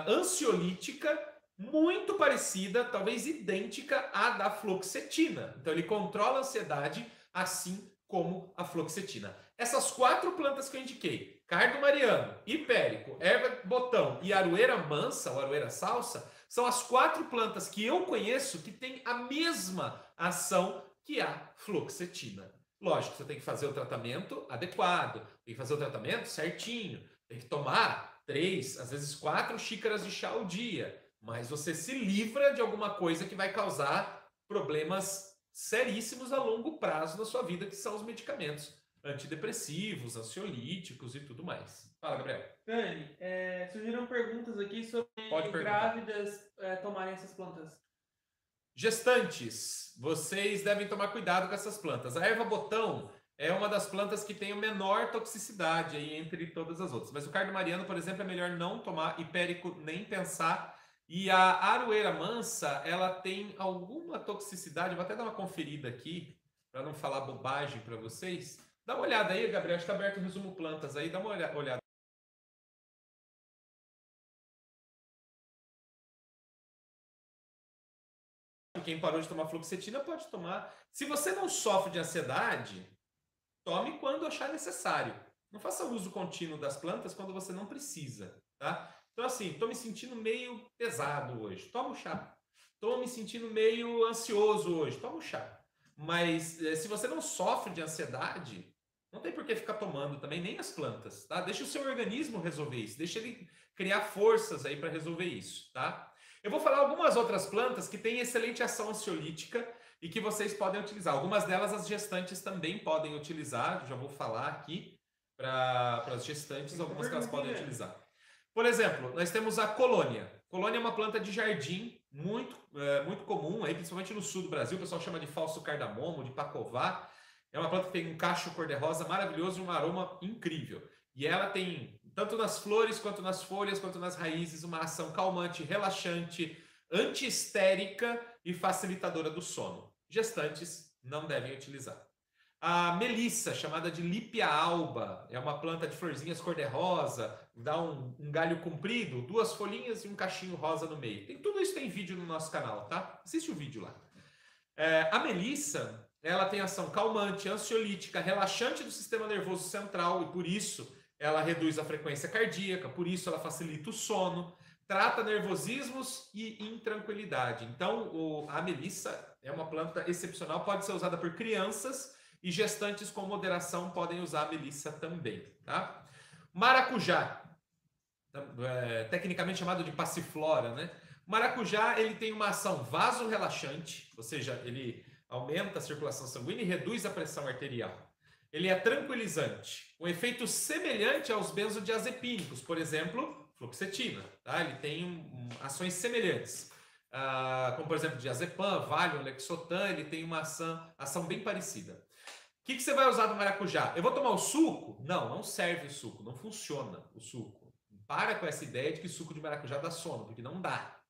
Speaker 1: ansiolítica muito parecida, talvez idêntica à da fluoxetina. Então ele controla a ansiedade assim como a fluoxetina. Essas 4 plantas que eu indiquei, cardo mariano, hipérico, erva-botão e aroeira mansa, ou aroeira salsa, são as 4 plantas que eu conheço que têm a mesma ação que a fluoxetina. Lógico, você tem que fazer o tratamento adequado, tem que fazer o tratamento certinho, tem que tomar 3, às vezes 4 xícaras de chá ao dia, mas você se livra de alguma coisa que vai causar problemas seríssimos a longo prazo na sua vida, que são os medicamentos antidepressivos, ansiolíticos e tudo mais. Fala, Gabriel.
Speaker 2: Dani, surgiram perguntas aqui sobre grávidas tomarem essas plantas.
Speaker 1: Gestantes, vocês devem tomar cuidado com essas plantas. A erva-botão é uma das plantas que tem a menor toxicidade aí entre todas as outras. Mas o cardo mariano, por exemplo, é melhor não tomar, hipérico nem pensar. E a aroeira mansa, ela tem alguma toxicidade. Vou até dar uma conferida aqui, para não falar bobagem para vocês. Dá uma olhada aí, Gabriel. Acho que está aberto o resumo plantas aí. Dá uma olhada. quem parou de tomar fluoxetina pode tomar. Se você não sofre de ansiedade, tome quando achar necessário. Não faça uso contínuo das plantas quando você não precisa, tá? Então, assim, estou me sentindo meio pesado hoje. Toma um chá. Estou me sentindo meio ansioso hoje. Toma um chá. Mas se você não sofre de ansiedade, não tem por que ficar tomando também nem as plantas, tá? Deixa o seu organismo resolver isso. Deixa ele criar forças aí para resolver isso, tá? Eu vou falar algumas outras plantas que têm excelente ação ansiolítica e que vocês podem utilizar. Algumas delas as gestantes também podem utilizar. Já vou falar aqui para as gestantes algumas que elas podem utilizar. Por exemplo, nós temos a colônia. Colônia é uma planta de jardim muito comum, aí, principalmente no sul do Brasil. O pessoal chama de falso cardamomo, de pacová. É uma planta que tem um cacho cor-de-rosa maravilhoso e um aroma incrível. E ela tem, tanto nas flores, quanto nas folhas, quanto nas raízes, uma ação calmante, relaxante, anti-histérica e facilitadora do sono. Gestantes não devem utilizar. A melissa, chamada de Lípia alba, é uma planta de florzinhas cor-de-rosa, dá um galho comprido, 2 folhinhas e um cachinho rosa no meio. Tudo isso tem vídeo no nosso canal, tá? Assiste o vídeo lá. A melissa, ela tem ação calmante, ansiolítica, relaxante do sistema nervoso central e por isso ela reduz a frequência cardíaca, por isso ela facilita o sono, trata nervosismos e intranquilidade. Então, a melissa é uma planta excepcional, pode ser usada por crianças e gestantes com moderação podem usar a melissa também, tá? Maracujá, tecnicamente chamado de passiflora, né? Maracujá, ele tem uma ação vasorrelaxante, ou seja, ele aumenta a circulação sanguínea e reduz a pressão arterial. Ele é tranquilizante, um efeito semelhante aos benzodiazepínicos, por exemplo, fluoxetina, tá? Ele tem ações semelhantes, como por exemplo diazepam, Valium, Lexotan, ele tem uma ação bem parecida. O que você vai usar do maracujá? Eu vou tomar o suco? Não serve o suco, não funciona o suco. Para com essa ideia de que suco de maracujá dá sono, porque não dá.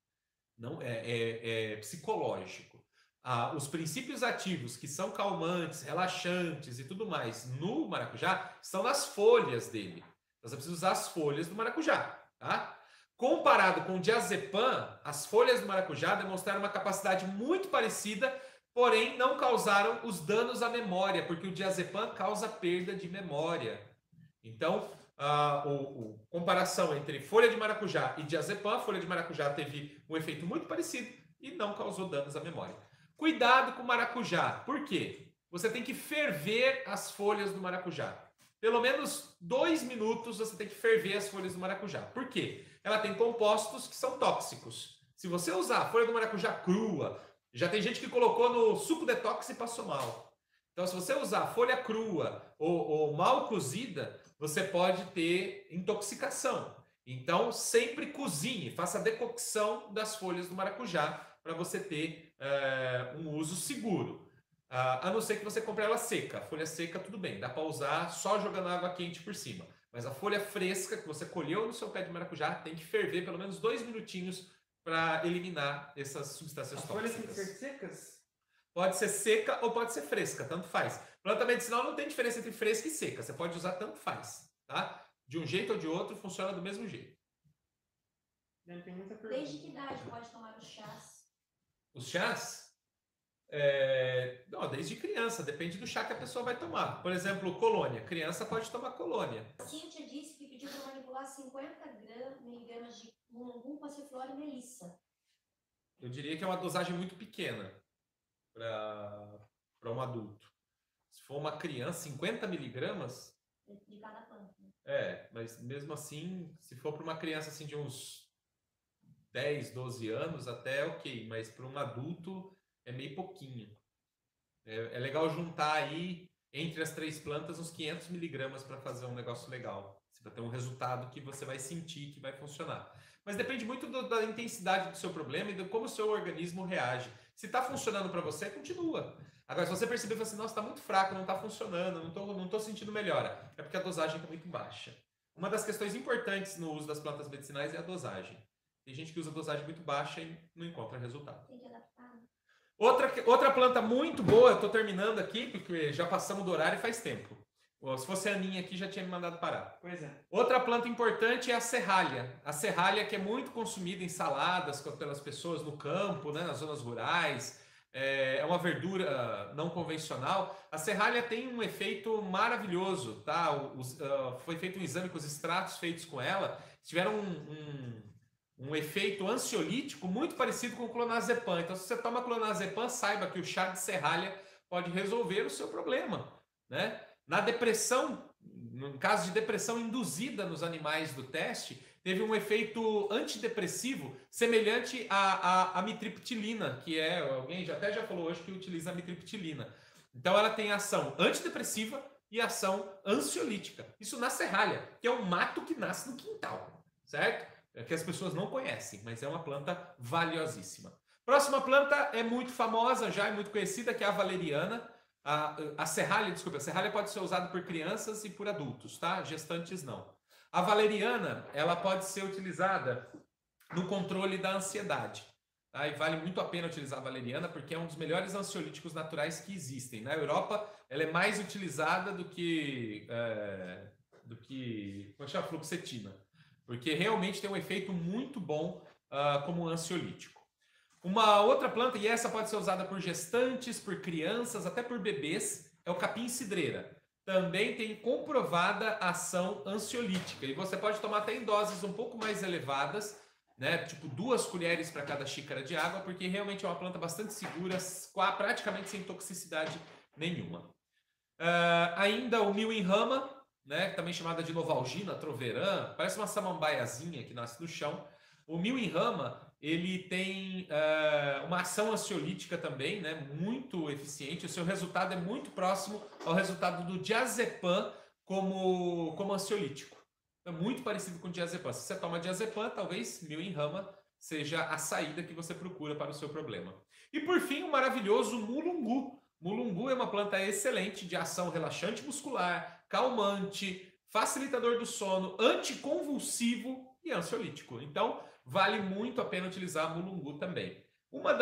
Speaker 1: Não, é psicológico. Os princípios ativos que são calmantes, relaxantes e tudo mais no maracujá estão nas folhas dele. Então você precisa usar as folhas do maracujá, tá? Comparado com o diazepam, as folhas do maracujá demonstraram uma capacidade muito parecida, porém não causaram os danos à memória, porque o diazepam causa perda de memória. Então, comparação entre folha de maracujá e diazepam, a folha de maracujá teve um efeito muito parecido e não causou danos à memória. Cuidado com o maracujá. Por quê? Você tem que ferver as folhas do maracujá. Pelo menos 2 minutos você tem que ferver as folhas do maracujá. Por quê? Ela tem compostos que são tóxicos. Se você usar a folha do maracujá crua, já tem gente que colocou no suco detox e passou mal. Então, se você usar folha crua ou mal cozida, você pode ter intoxicação. Então, sempre cozinhe, faça a decocção das folhas do maracujá para você ter um uso seguro. A não ser que você compre ela seca. A folha seca, tudo bem, dá para usar só jogando água quente por cima. Mas a folha fresca que você colheu no seu pé de maracujá tem que ferver pelo menos 2 minutinhos para eliminar essas substâncias tóxicas.
Speaker 2: As folhas têm que ser secas?
Speaker 1: Pode ser seca ou pode ser fresca, tanto faz. Planta medicinal não tem diferença entre fresca e seca. Você pode usar tanto faz, tá? De um jeito ou de outro, funciona do mesmo jeito.
Speaker 2: Tem muita pergunta.
Speaker 3: Desde que idade pode tomar os chás?
Speaker 1: Os chás? Não, desde criança, depende do chá que a pessoa vai tomar. Por exemplo, colônia. Criança pode tomar colônia.
Speaker 3: A Cíntia disse que pediu para manipular 50 miligramas de mulungu, passiflora e melissa.
Speaker 1: Eu diria que é uma dosagem muito pequena para um adulto. Se for uma criança, 50 miligramas...
Speaker 3: De cada planta.
Speaker 1: Mas mesmo assim, se for para uma criança assim, de uns 10, 12 anos, até ok. Mas para um adulto é meio pouquinho. É legal juntar aí, entre as 3 plantas, uns 500 miligramas para fazer um negócio legal. Para ter um resultado que você vai sentir que vai funcionar. Mas depende muito da intensidade do seu problema e de como o seu organismo reage. Se está funcionando para você, continua. Agora, se você perceber que assim, nossa, está muito fraco, não está funcionando, não tô sentindo melhora, é porque a dosagem está muito baixa. Uma das questões importantes no uso das plantas medicinais é a dosagem. Tem gente que usa dosagem muito baixa e não encontra resultado.
Speaker 3: Tem que adaptar.
Speaker 1: Outra planta muito boa, eu estou terminando aqui, porque já passamos do horário faz tempo. Se fosse a Aninha aqui, já tinha me mandado parar.
Speaker 2: Pois é.
Speaker 1: Outra planta importante é a serralha. A serralha que é muito consumida em saladas pelas pessoas no campo, né, nas zonas rurais. é uma verdura não convencional. A serralha tem um efeito maravilhoso, tá? Foi feito um exame com os extratos feitos com ela, tiveram um efeito ansiolítico muito parecido com o clonazepam. Então, se você toma clonazepam, saiba que o chá de serralha pode resolver o seu problema, né? Na depressão, no caso de depressão induzida nos animais do teste, teve um efeito antidepressivo semelhante à amitriptilina, que alguém até já falou hoje que utiliza amitriptilina. Então ela tem ação antidepressiva e ação ansiolítica. Isso na serralha, que é um mato que nasce no quintal, certo? É que as pessoas não conhecem, mas é uma planta valiosíssima. Próxima planta é muito famosa, já é muito conhecida, que é a valeriana. A serralha pode ser usada por crianças e por adultos, tá? Gestantes não. A valeriana, ela pode ser utilizada no controle da ansiedade. Tá? E vale muito a pena utilizar a valeriana porque é um dos melhores ansiolíticos naturais que existem. Na Europa, ela é mais utilizada do que como chama? Fluoxetina. Porque realmente tem um efeito muito bom como ansiolítico. Uma outra planta, e essa pode ser usada por gestantes, por crianças, até por bebês, é o capim-cidreira. Também tem comprovada ação ansiolítica. E você pode tomar até em doses um pouco mais elevadas, né? Tipo 2 colheres para cada xícara de água, porque realmente é uma planta bastante segura, praticamente sem toxicidade nenhuma. Ainda o mil em rama, né? Também chamada de novalgina, troverã, parece uma samambaiazinha que nasce no chão. O mil em rama, ele tem uma ação ansiolítica também, né? Muito eficiente. O seu resultado é muito próximo ao resultado do diazepam como ansiolítico. É muito parecido com o diazepam. Se você toma diazepam, talvez mil em rama seja a saída que você procura para o seu problema. E por fim, o maravilhoso mulungu. Mulungu é uma planta excelente de ação relaxante muscular, calmante, facilitador do sono, anticonvulsivo e ansiolítico. Então, vale muito a pena utilizar mulungu também. Uma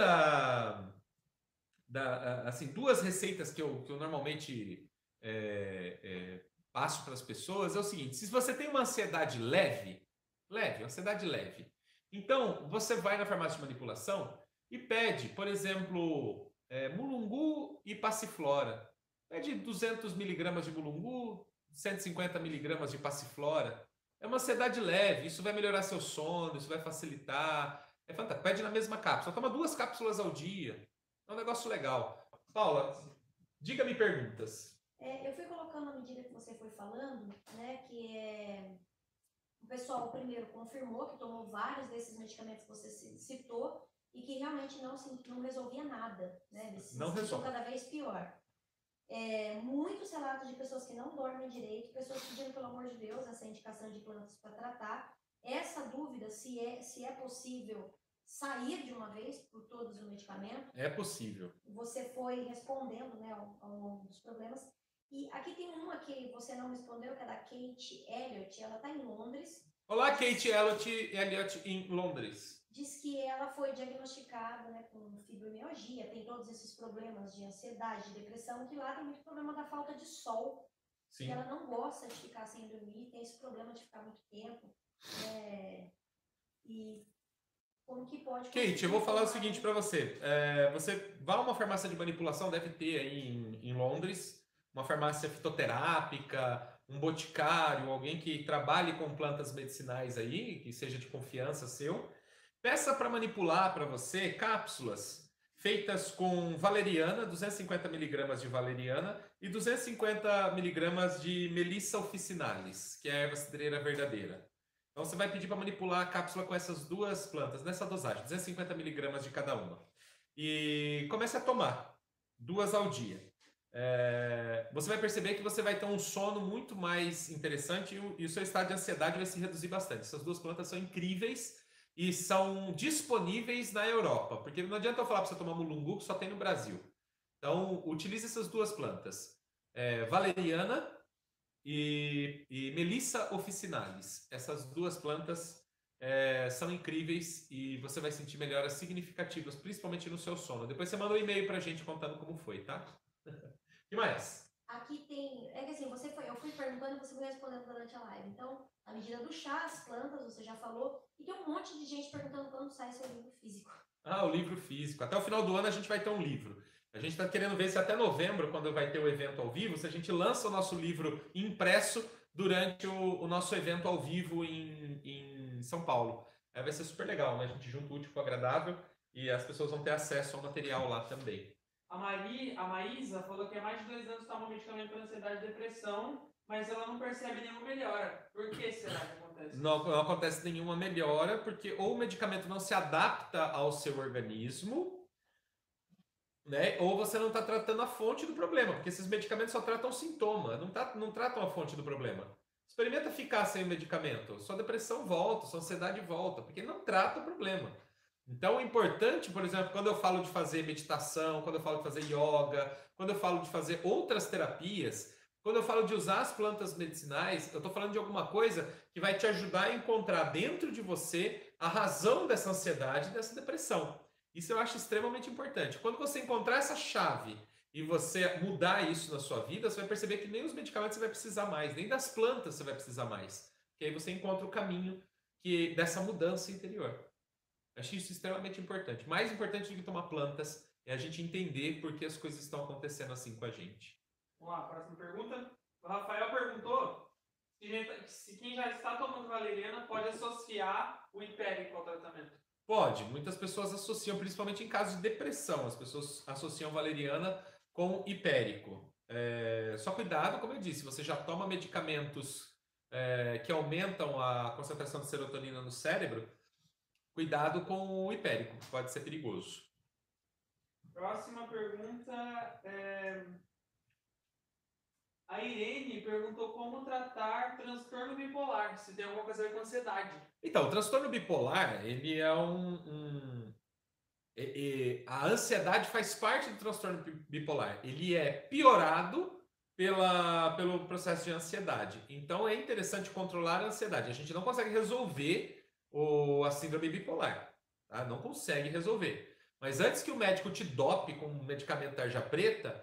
Speaker 1: assim, 2 receitas que eu normalmente passo para as pessoas é o seguinte: se você tem uma ansiedade leve, então você vai na farmácia de manipulação e pede, por exemplo, mulungu e passiflora. Pede 200 miligramas de mulungu, 150 miligramas de passiflora. É uma ansiedade leve, isso vai melhorar seu sono, isso vai facilitar. É fantástico. Pede na mesma cápsula. Toma 2 cápsulas ao dia. É um negócio legal. Paula, diga-me perguntas.
Speaker 3: Eu fui colocando à medida que você foi falando, né, o pessoal primeiro confirmou que tomou vários desses medicamentos que você citou e que realmente não resolvia nada, né?
Speaker 1: Não resolve.
Speaker 3: Cada vez pior. Muitos relatos de pessoas que não dormem direito, pessoas pedindo, pelo amor de Deus, essa indicação de plantas para tratar. Essa dúvida, se é possível sair de uma vez por todos os medicamentos.
Speaker 1: É possível.
Speaker 3: Você foi respondendo, né, ao longo dos problemas. E aqui tem uma que você não respondeu, que é da Kate Elliott. Ela está em Londres.
Speaker 1: Olá, Kate Elliott em Londres.
Speaker 3: Diz que ela foi diagnosticada, né, com fibromialgia, tem todos esses problemas de ansiedade, de depressão, que lá tem muito problema da falta de sol.
Speaker 1: Sim.
Speaker 3: E ela não gosta de ficar sem dormir, tem esse problema de ficar muito tempo. E como que pode...
Speaker 1: Kate, eu vou falar o seguinte para você. Você vai a uma farmácia de manipulação, deve ter aí em Londres, uma farmácia fitoterápica, um boticário, alguém que trabalhe com plantas medicinais aí, que seja de confiança seu. Peça para manipular para você cápsulas feitas com valeriana, 250 miligramas de valeriana e 250 miligramas de Melissa officinalis, que é a erva cidreira verdadeira. Então você vai pedir para manipular a cápsula com essas 2 plantas, nessa dosagem, 250 miligramas de cada uma. E comece a tomar 2 ao dia. Você vai perceber que você vai ter um sono muito mais interessante e o seu estado de ansiedade vai se reduzir bastante. Essas 2 plantas são incríveis e são disponíveis na Europa, porque não adianta eu falar para você tomar mulungu que só tem no Brasil. Então, utilize essas 2 plantas, valeriana e Melissa officinalis. Essas 2 plantas são incríveis e você vai sentir melhoras significativas, principalmente no seu sono. Depois você manda um e-mail para a gente contando como foi, tá? O que mais?
Speaker 3: Aqui tem... É que assim, eu fui perguntando e você foi respondendo durante a live. Então, a medida do chá, as plantas, você já falou. E tem um monte de gente perguntando quando sai seu livro físico.
Speaker 1: Ah, o livro físico. Até o final do ano a gente vai ter um livro. A gente está querendo ver se até novembro, quando vai ter o evento ao vivo, se a gente lança o nosso livro impresso durante o nosso evento ao vivo em São Paulo. Aí vai ser super legal, né? A gente junta o útil com o agradável e as pessoas vão ter acesso ao material lá também.
Speaker 2: A Maísa falou que há mais de 2 anos toma medicamento para ansiedade e depressão, mas ela não percebe nenhuma melhora. Por que será que acontece?
Speaker 1: Não acontece nenhuma melhora, porque ou o medicamento não se adapta ao seu organismo, né? Ou você não está tratando a fonte do problema, porque esses medicamentos só tratam o sintoma, não tratam a fonte do problema. Experimenta ficar sem o medicamento, sua depressão volta, sua ansiedade volta, porque não trata o problema. Então, o importante, por exemplo, quando eu falo de fazer meditação, quando eu falo de fazer yoga, quando eu falo de fazer outras terapias, quando eu falo de usar as plantas medicinais, eu estou falando de alguma coisa que vai te ajudar a encontrar dentro de você a razão dessa ansiedade, dessa depressão. Isso eu acho extremamente importante. Quando você encontrar essa chave e você mudar isso na sua vida, você vai perceber que nem os medicamentos você vai precisar mais, nem das plantas você vai precisar mais. Porque aí você encontra o caminho dessa mudança interior. Eu acho isso extremamente importante. Mais importante do que tomar plantas é a gente entender por que as coisas estão acontecendo assim com a gente.
Speaker 2: Vamos lá, próxima pergunta. O Rafael perguntou se quem já está tomando valeriana pode associar o hipérico ao tratamento.
Speaker 1: Pode. Muitas pessoas associam, principalmente em casos de depressão, as pessoas associam valeriana com hipérico. Só cuidado, como eu disse, você já toma medicamentos que aumentam a concentração de serotonina no cérebro, cuidado com o hipérico, pode ser perigoso.
Speaker 2: Próxima pergunta a Irene perguntou como tratar transtorno bipolar, se tem alguma coisa a ver com ansiedade.
Speaker 1: Então, o transtorno bipolar, ele é a ansiedade faz parte do transtorno bipolar. Ele é piorado pelo processo de ansiedade. Então, é interessante controlar a ansiedade. A gente não consegue resolver a síndrome bipolar, tá? Não consegue resolver. Mas antes que o médico te dope com um medicamento tarja preta,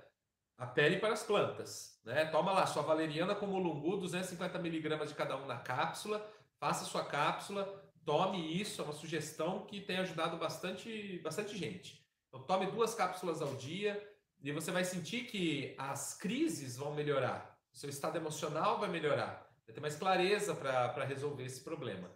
Speaker 1: apele para as plantas, né? Toma lá sua valeriana com mulungu, 250 mg de cada um na cápsula, faça sua cápsula, tome isso, é uma sugestão que tem ajudado bastante gente. Então tome 2 cápsulas ao dia e você vai sentir que as crises vão melhorar, o seu estado emocional vai melhorar, vai ter mais clareza para resolver esse problema.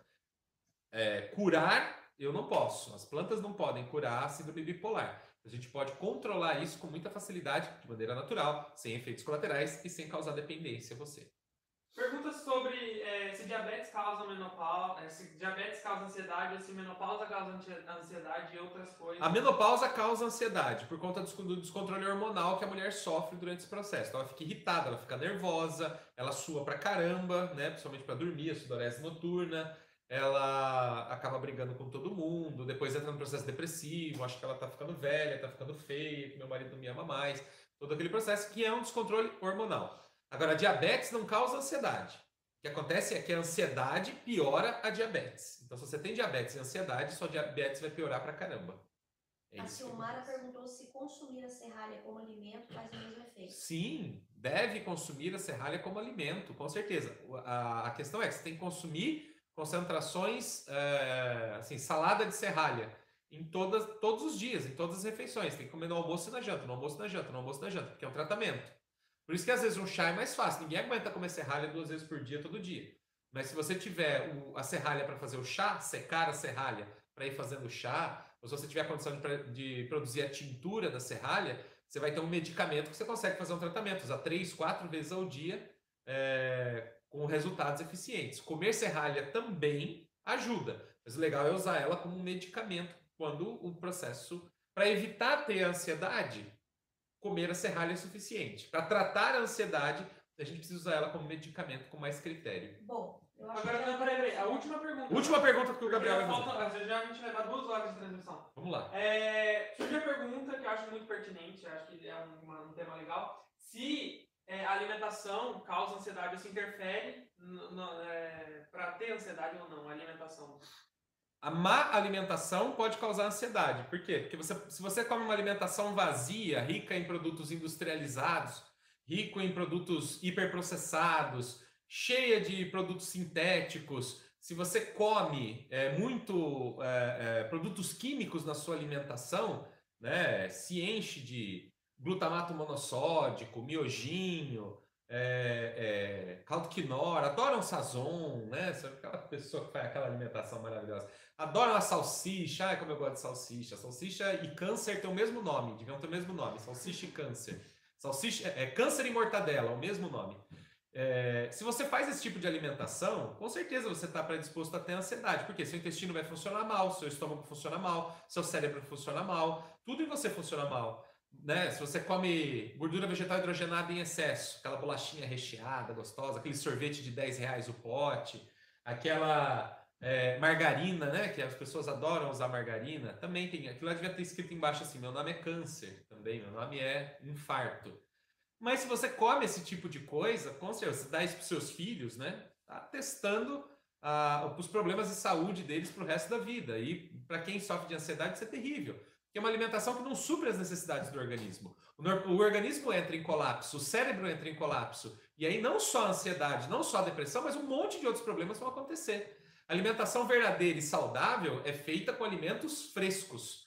Speaker 1: Curar, eu não posso, as plantas não podem curar a síndrome bipolar. A gente pode controlar isso com muita facilidade, de maneira natural, sem efeitos colaterais e sem causar dependência a você.
Speaker 2: Pergunta sobre se diabetes causa menopausa, se diabetes causa ansiedade, ou se menopausa causa ansiedade e outras coisas.
Speaker 1: A menopausa causa ansiedade por conta do descontrole hormonal que a mulher sofre durante esse processo. Então ela fica irritada, ela fica nervosa, ela sua pra caramba, né? Principalmente para dormir, a sudorese noturna. Ela acaba brigando com todo mundo, depois entra no processo depressivo, acha que ela tá ficando velha, tá ficando feia, que meu marido não me ama mais. Todo aquele processo que é um descontrole hormonal. Agora, a diabetes não causa ansiedade. O que acontece é que a ansiedade piora a diabetes. Então, se você tem diabetes e ansiedade, sua diabetes vai piorar pra caramba.
Speaker 3: A Silmara perguntou se consumir a serralha como alimento faz o mesmo efeito.
Speaker 1: Sim, deve consumir a serralha como alimento, com certeza. A questão é que você tem que consumir concentrações, assim, salada de serralha em todos os dias, em todas as refeições. Tem que comer no almoço e na janta, no almoço e na janta, no almoço e na janta, porque é um tratamento. Por isso que às vezes um chá é mais fácil. Ninguém aguenta comer serralha 2 vezes por dia, todo dia. Mas se você tiver a serralha para fazer o chá, secar a serralha para ir fazendo o chá, ou se você tiver a condição de produzir a tintura da serralha, você vai ter um medicamento que você consegue fazer um tratamento, usar 3, 4 vezes ao dia, com resultados eficientes. Comer serralha também ajuda, mas o legal é usar ela como um medicamento quando o processo... Para evitar ter ansiedade, comer a serralha é suficiente. Para tratar a ansiedade, a gente precisa usar ela como medicamento com mais critério.
Speaker 3: Bom, eu acho
Speaker 2: agora, peraí, a última pergunta.
Speaker 1: Última pergunta que o Gabriel vai fazer.
Speaker 2: Já a gente vai levar 2 horas de transmissão.
Speaker 1: Vamos lá.
Speaker 2: Surgiu a pergunta que eu acho muito pertinente, eu acho que é um tema legal. Se a alimentação causa ansiedade ou se interfere para ter ansiedade ou não, a alimentação.
Speaker 1: A má alimentação pode causar ansiedade. Por quê? Porque se você come uma alimentação vazia, rica em produtos industrializados, rico em produtos hiperprocessados, cheia de produtos sintéticos, se você come produtos químicos na sua alimentação, né, se enche de glutamato monossódico, miojinho, caldo quinor, adoram sazon, né? Sabe aquela pessoa que faz aquela alimentação maravilhosa. Adoram a salsicha, ai como eu gosto de salsicha. Salsicha e câncer tem o mesmo nome, deviam ter o mesmo nome, salsicha e câncer. Salsicha, câncer e mortadela, o mesmo nome. Se você faz esse tipo de alimentação, com certeza você está predisposto a ter ansiedade, porque seu intestino vai funcionar mal, seu estômago funciona mal, seu cérebro funciona mal, tudo em você funciona mal, né? Se você come gordura vegetal hidrogenada em excesso, aquela bolachinha recheada, gostosa, aquele sorvete de R$10 o pote, aquela margarina, né? Que as pessoas adoram usar margarina, também tem, aquilo lá devia ter escrito embaixo assim, meu nome é câncer também, meu nome é infarto. Mas se você come esse tipo de coisa, com certeza, você dá isso para os seus filhos, né? Tá testando os problemas de saúde deles para o resto da vida. E para quem sofre de ansiedade, isso é terrível. Porque é uma alimentação que não supre as necessidades do organismo. O organismo entra em colapso, o cérebro entra em colapso. E aí não só a ansiedade, não só a depressão, mas um monte de outros problemas vão acontecer. A alimentação verdadeira e saudável é feita com alimentos frescos,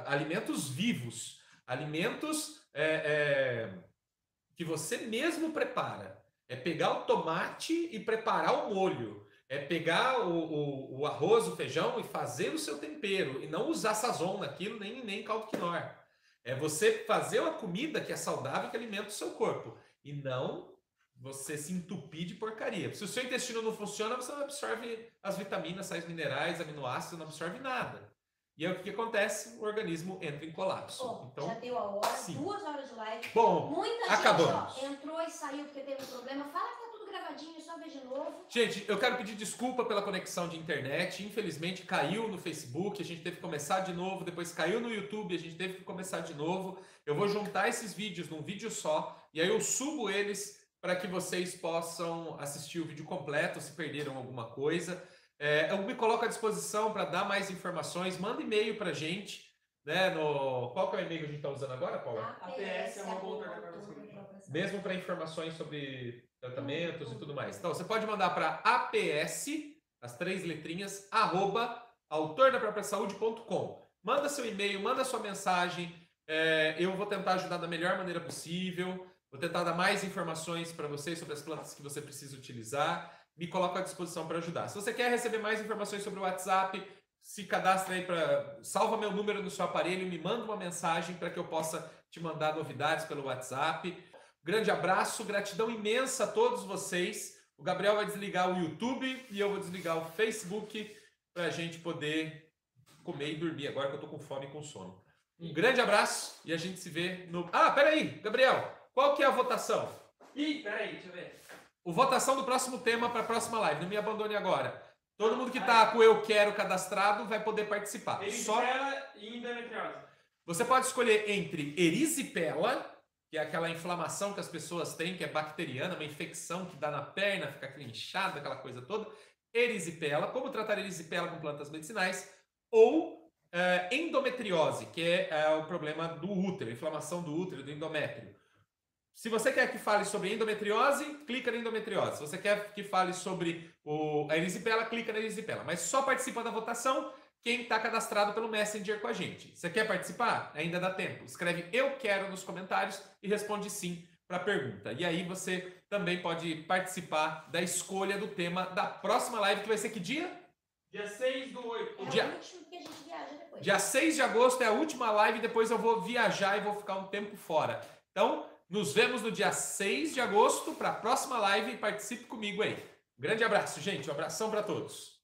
Speaker 1: alimentos vivos, alimentos que você mesmo prepara. É pegar o tomate e preparar o molho. É pegar o arroz, o feijão e fazer o seu tempero. E não usar sazon naquilo, nem caldo quinor. É você fazer uma comida que é saudável, que alimenta o seu corpo. E não você se entupir de porcaria. Se o seu intestino não funciona, você não absorve as vitaminas, sais minerais, aminoácidos, não absorve nada. E aí o que acontece? O organismo entra em colapso. Então,
Speaker 3: já deu a hora,
Speaker 1: sim.
Speaker 3: 2 horas de live.
Speaker 1: Bom,
Speaker 3: muita
Speaker 1: acabamos.
Speaker 3: gente entrou e saiu porque teve um problema. Fala que tá tudo gravadinho, é só ver de novo.
Speaker 1: Gente, eu quero pedir desculpa pela conexão de internet. Infelizmente caiu no Facebook, a gente teve que começar de novo. Depois caiu no YouTube, a gente teve que começar de novo. Eu vou juntar esses vídeos num vídeo só e aí eu subo eles para que vocês possam assistir o vídeo completo se perderam alguma coisa. Eu me coloco à disposição para dar mais informações. Manda e-mail para a gente, né? Qual que é o e-mail que a gente está usando agora, Paula?
Speaker 2: APS,
Speaker 1: mesmo para informações sobre tratamentos e tudo mais. Então, você pode mandar para APS, as 3 letrinhas, @autordapropriasaude.com. Manda seu e-mail, manda sua mensagem. Eu vou tentar ajudar da melhor maneira possível. Vou tentar dar mais informações para vocês sobre as plantas que você precisa utilizar. Me coloco à disposição para ajudar. Se você quer receber mais informações sobre o WhatsApp, se cadastra aí salva meu número no seu aparelho, me manda uma mensagem para que eu possa te mandar novidades pelo WhatsApp. Grande abraço, gratidão imensa a todos vocês. O Gabriel vai desligar o YouTube e eu vou desligar o Facebook para a gente poder comer e dormir agora que eu tô com fome e com sono. Um grande abraço e a gente se vê no... peraí, Gabriel, qual que é a votação?
Speaker 2: Peraí, deixa eu ver.
Speaker 1: A votação do próximo tema para a próxima live. Não me abandone agora. Todo mundo que está com Eu Quero cadastrado vai poder participar.
Speaker 2: Erisipela e endometriose.
Speaker 1: Você pode escolher entre erisipela, que é aquela inflamação que as pessoas têm, que é bacteriana, uma infecção que dá na perna, fica aquele inchado, aquela coisa toda. Erisipela, como tratar erisipela com plantas medicinais. Ou endometriose, que é o problema do útero, inflamação do útero, do endométrio. Se você quer que fale sobre endometriose, clica na endometriose. Se você quer que fale sobre a erisipela, clica na erisipela. Mas só participa da votação quem está cadastrado pelo Messenger com a gente. Você quer participar? Ainda dá tempo. Escreve Eu Quero nos comentários e responde sim para a pergunta. E aí você também pode participar da escolha do tema da próxima live, que vai ser que dia?
Speaker 2: Dia 6/8.
Speaker 3: É o último que a gente viaja depois.
Speaker 1: Dia 6 de agosto é a última live, depois eu vou viajar e vou ficar um tempo fora. Então, nos vemos no dia 6 de agosto para a próxima live e participe comigo aí. Um grande abraço, gente. Um abração para todos.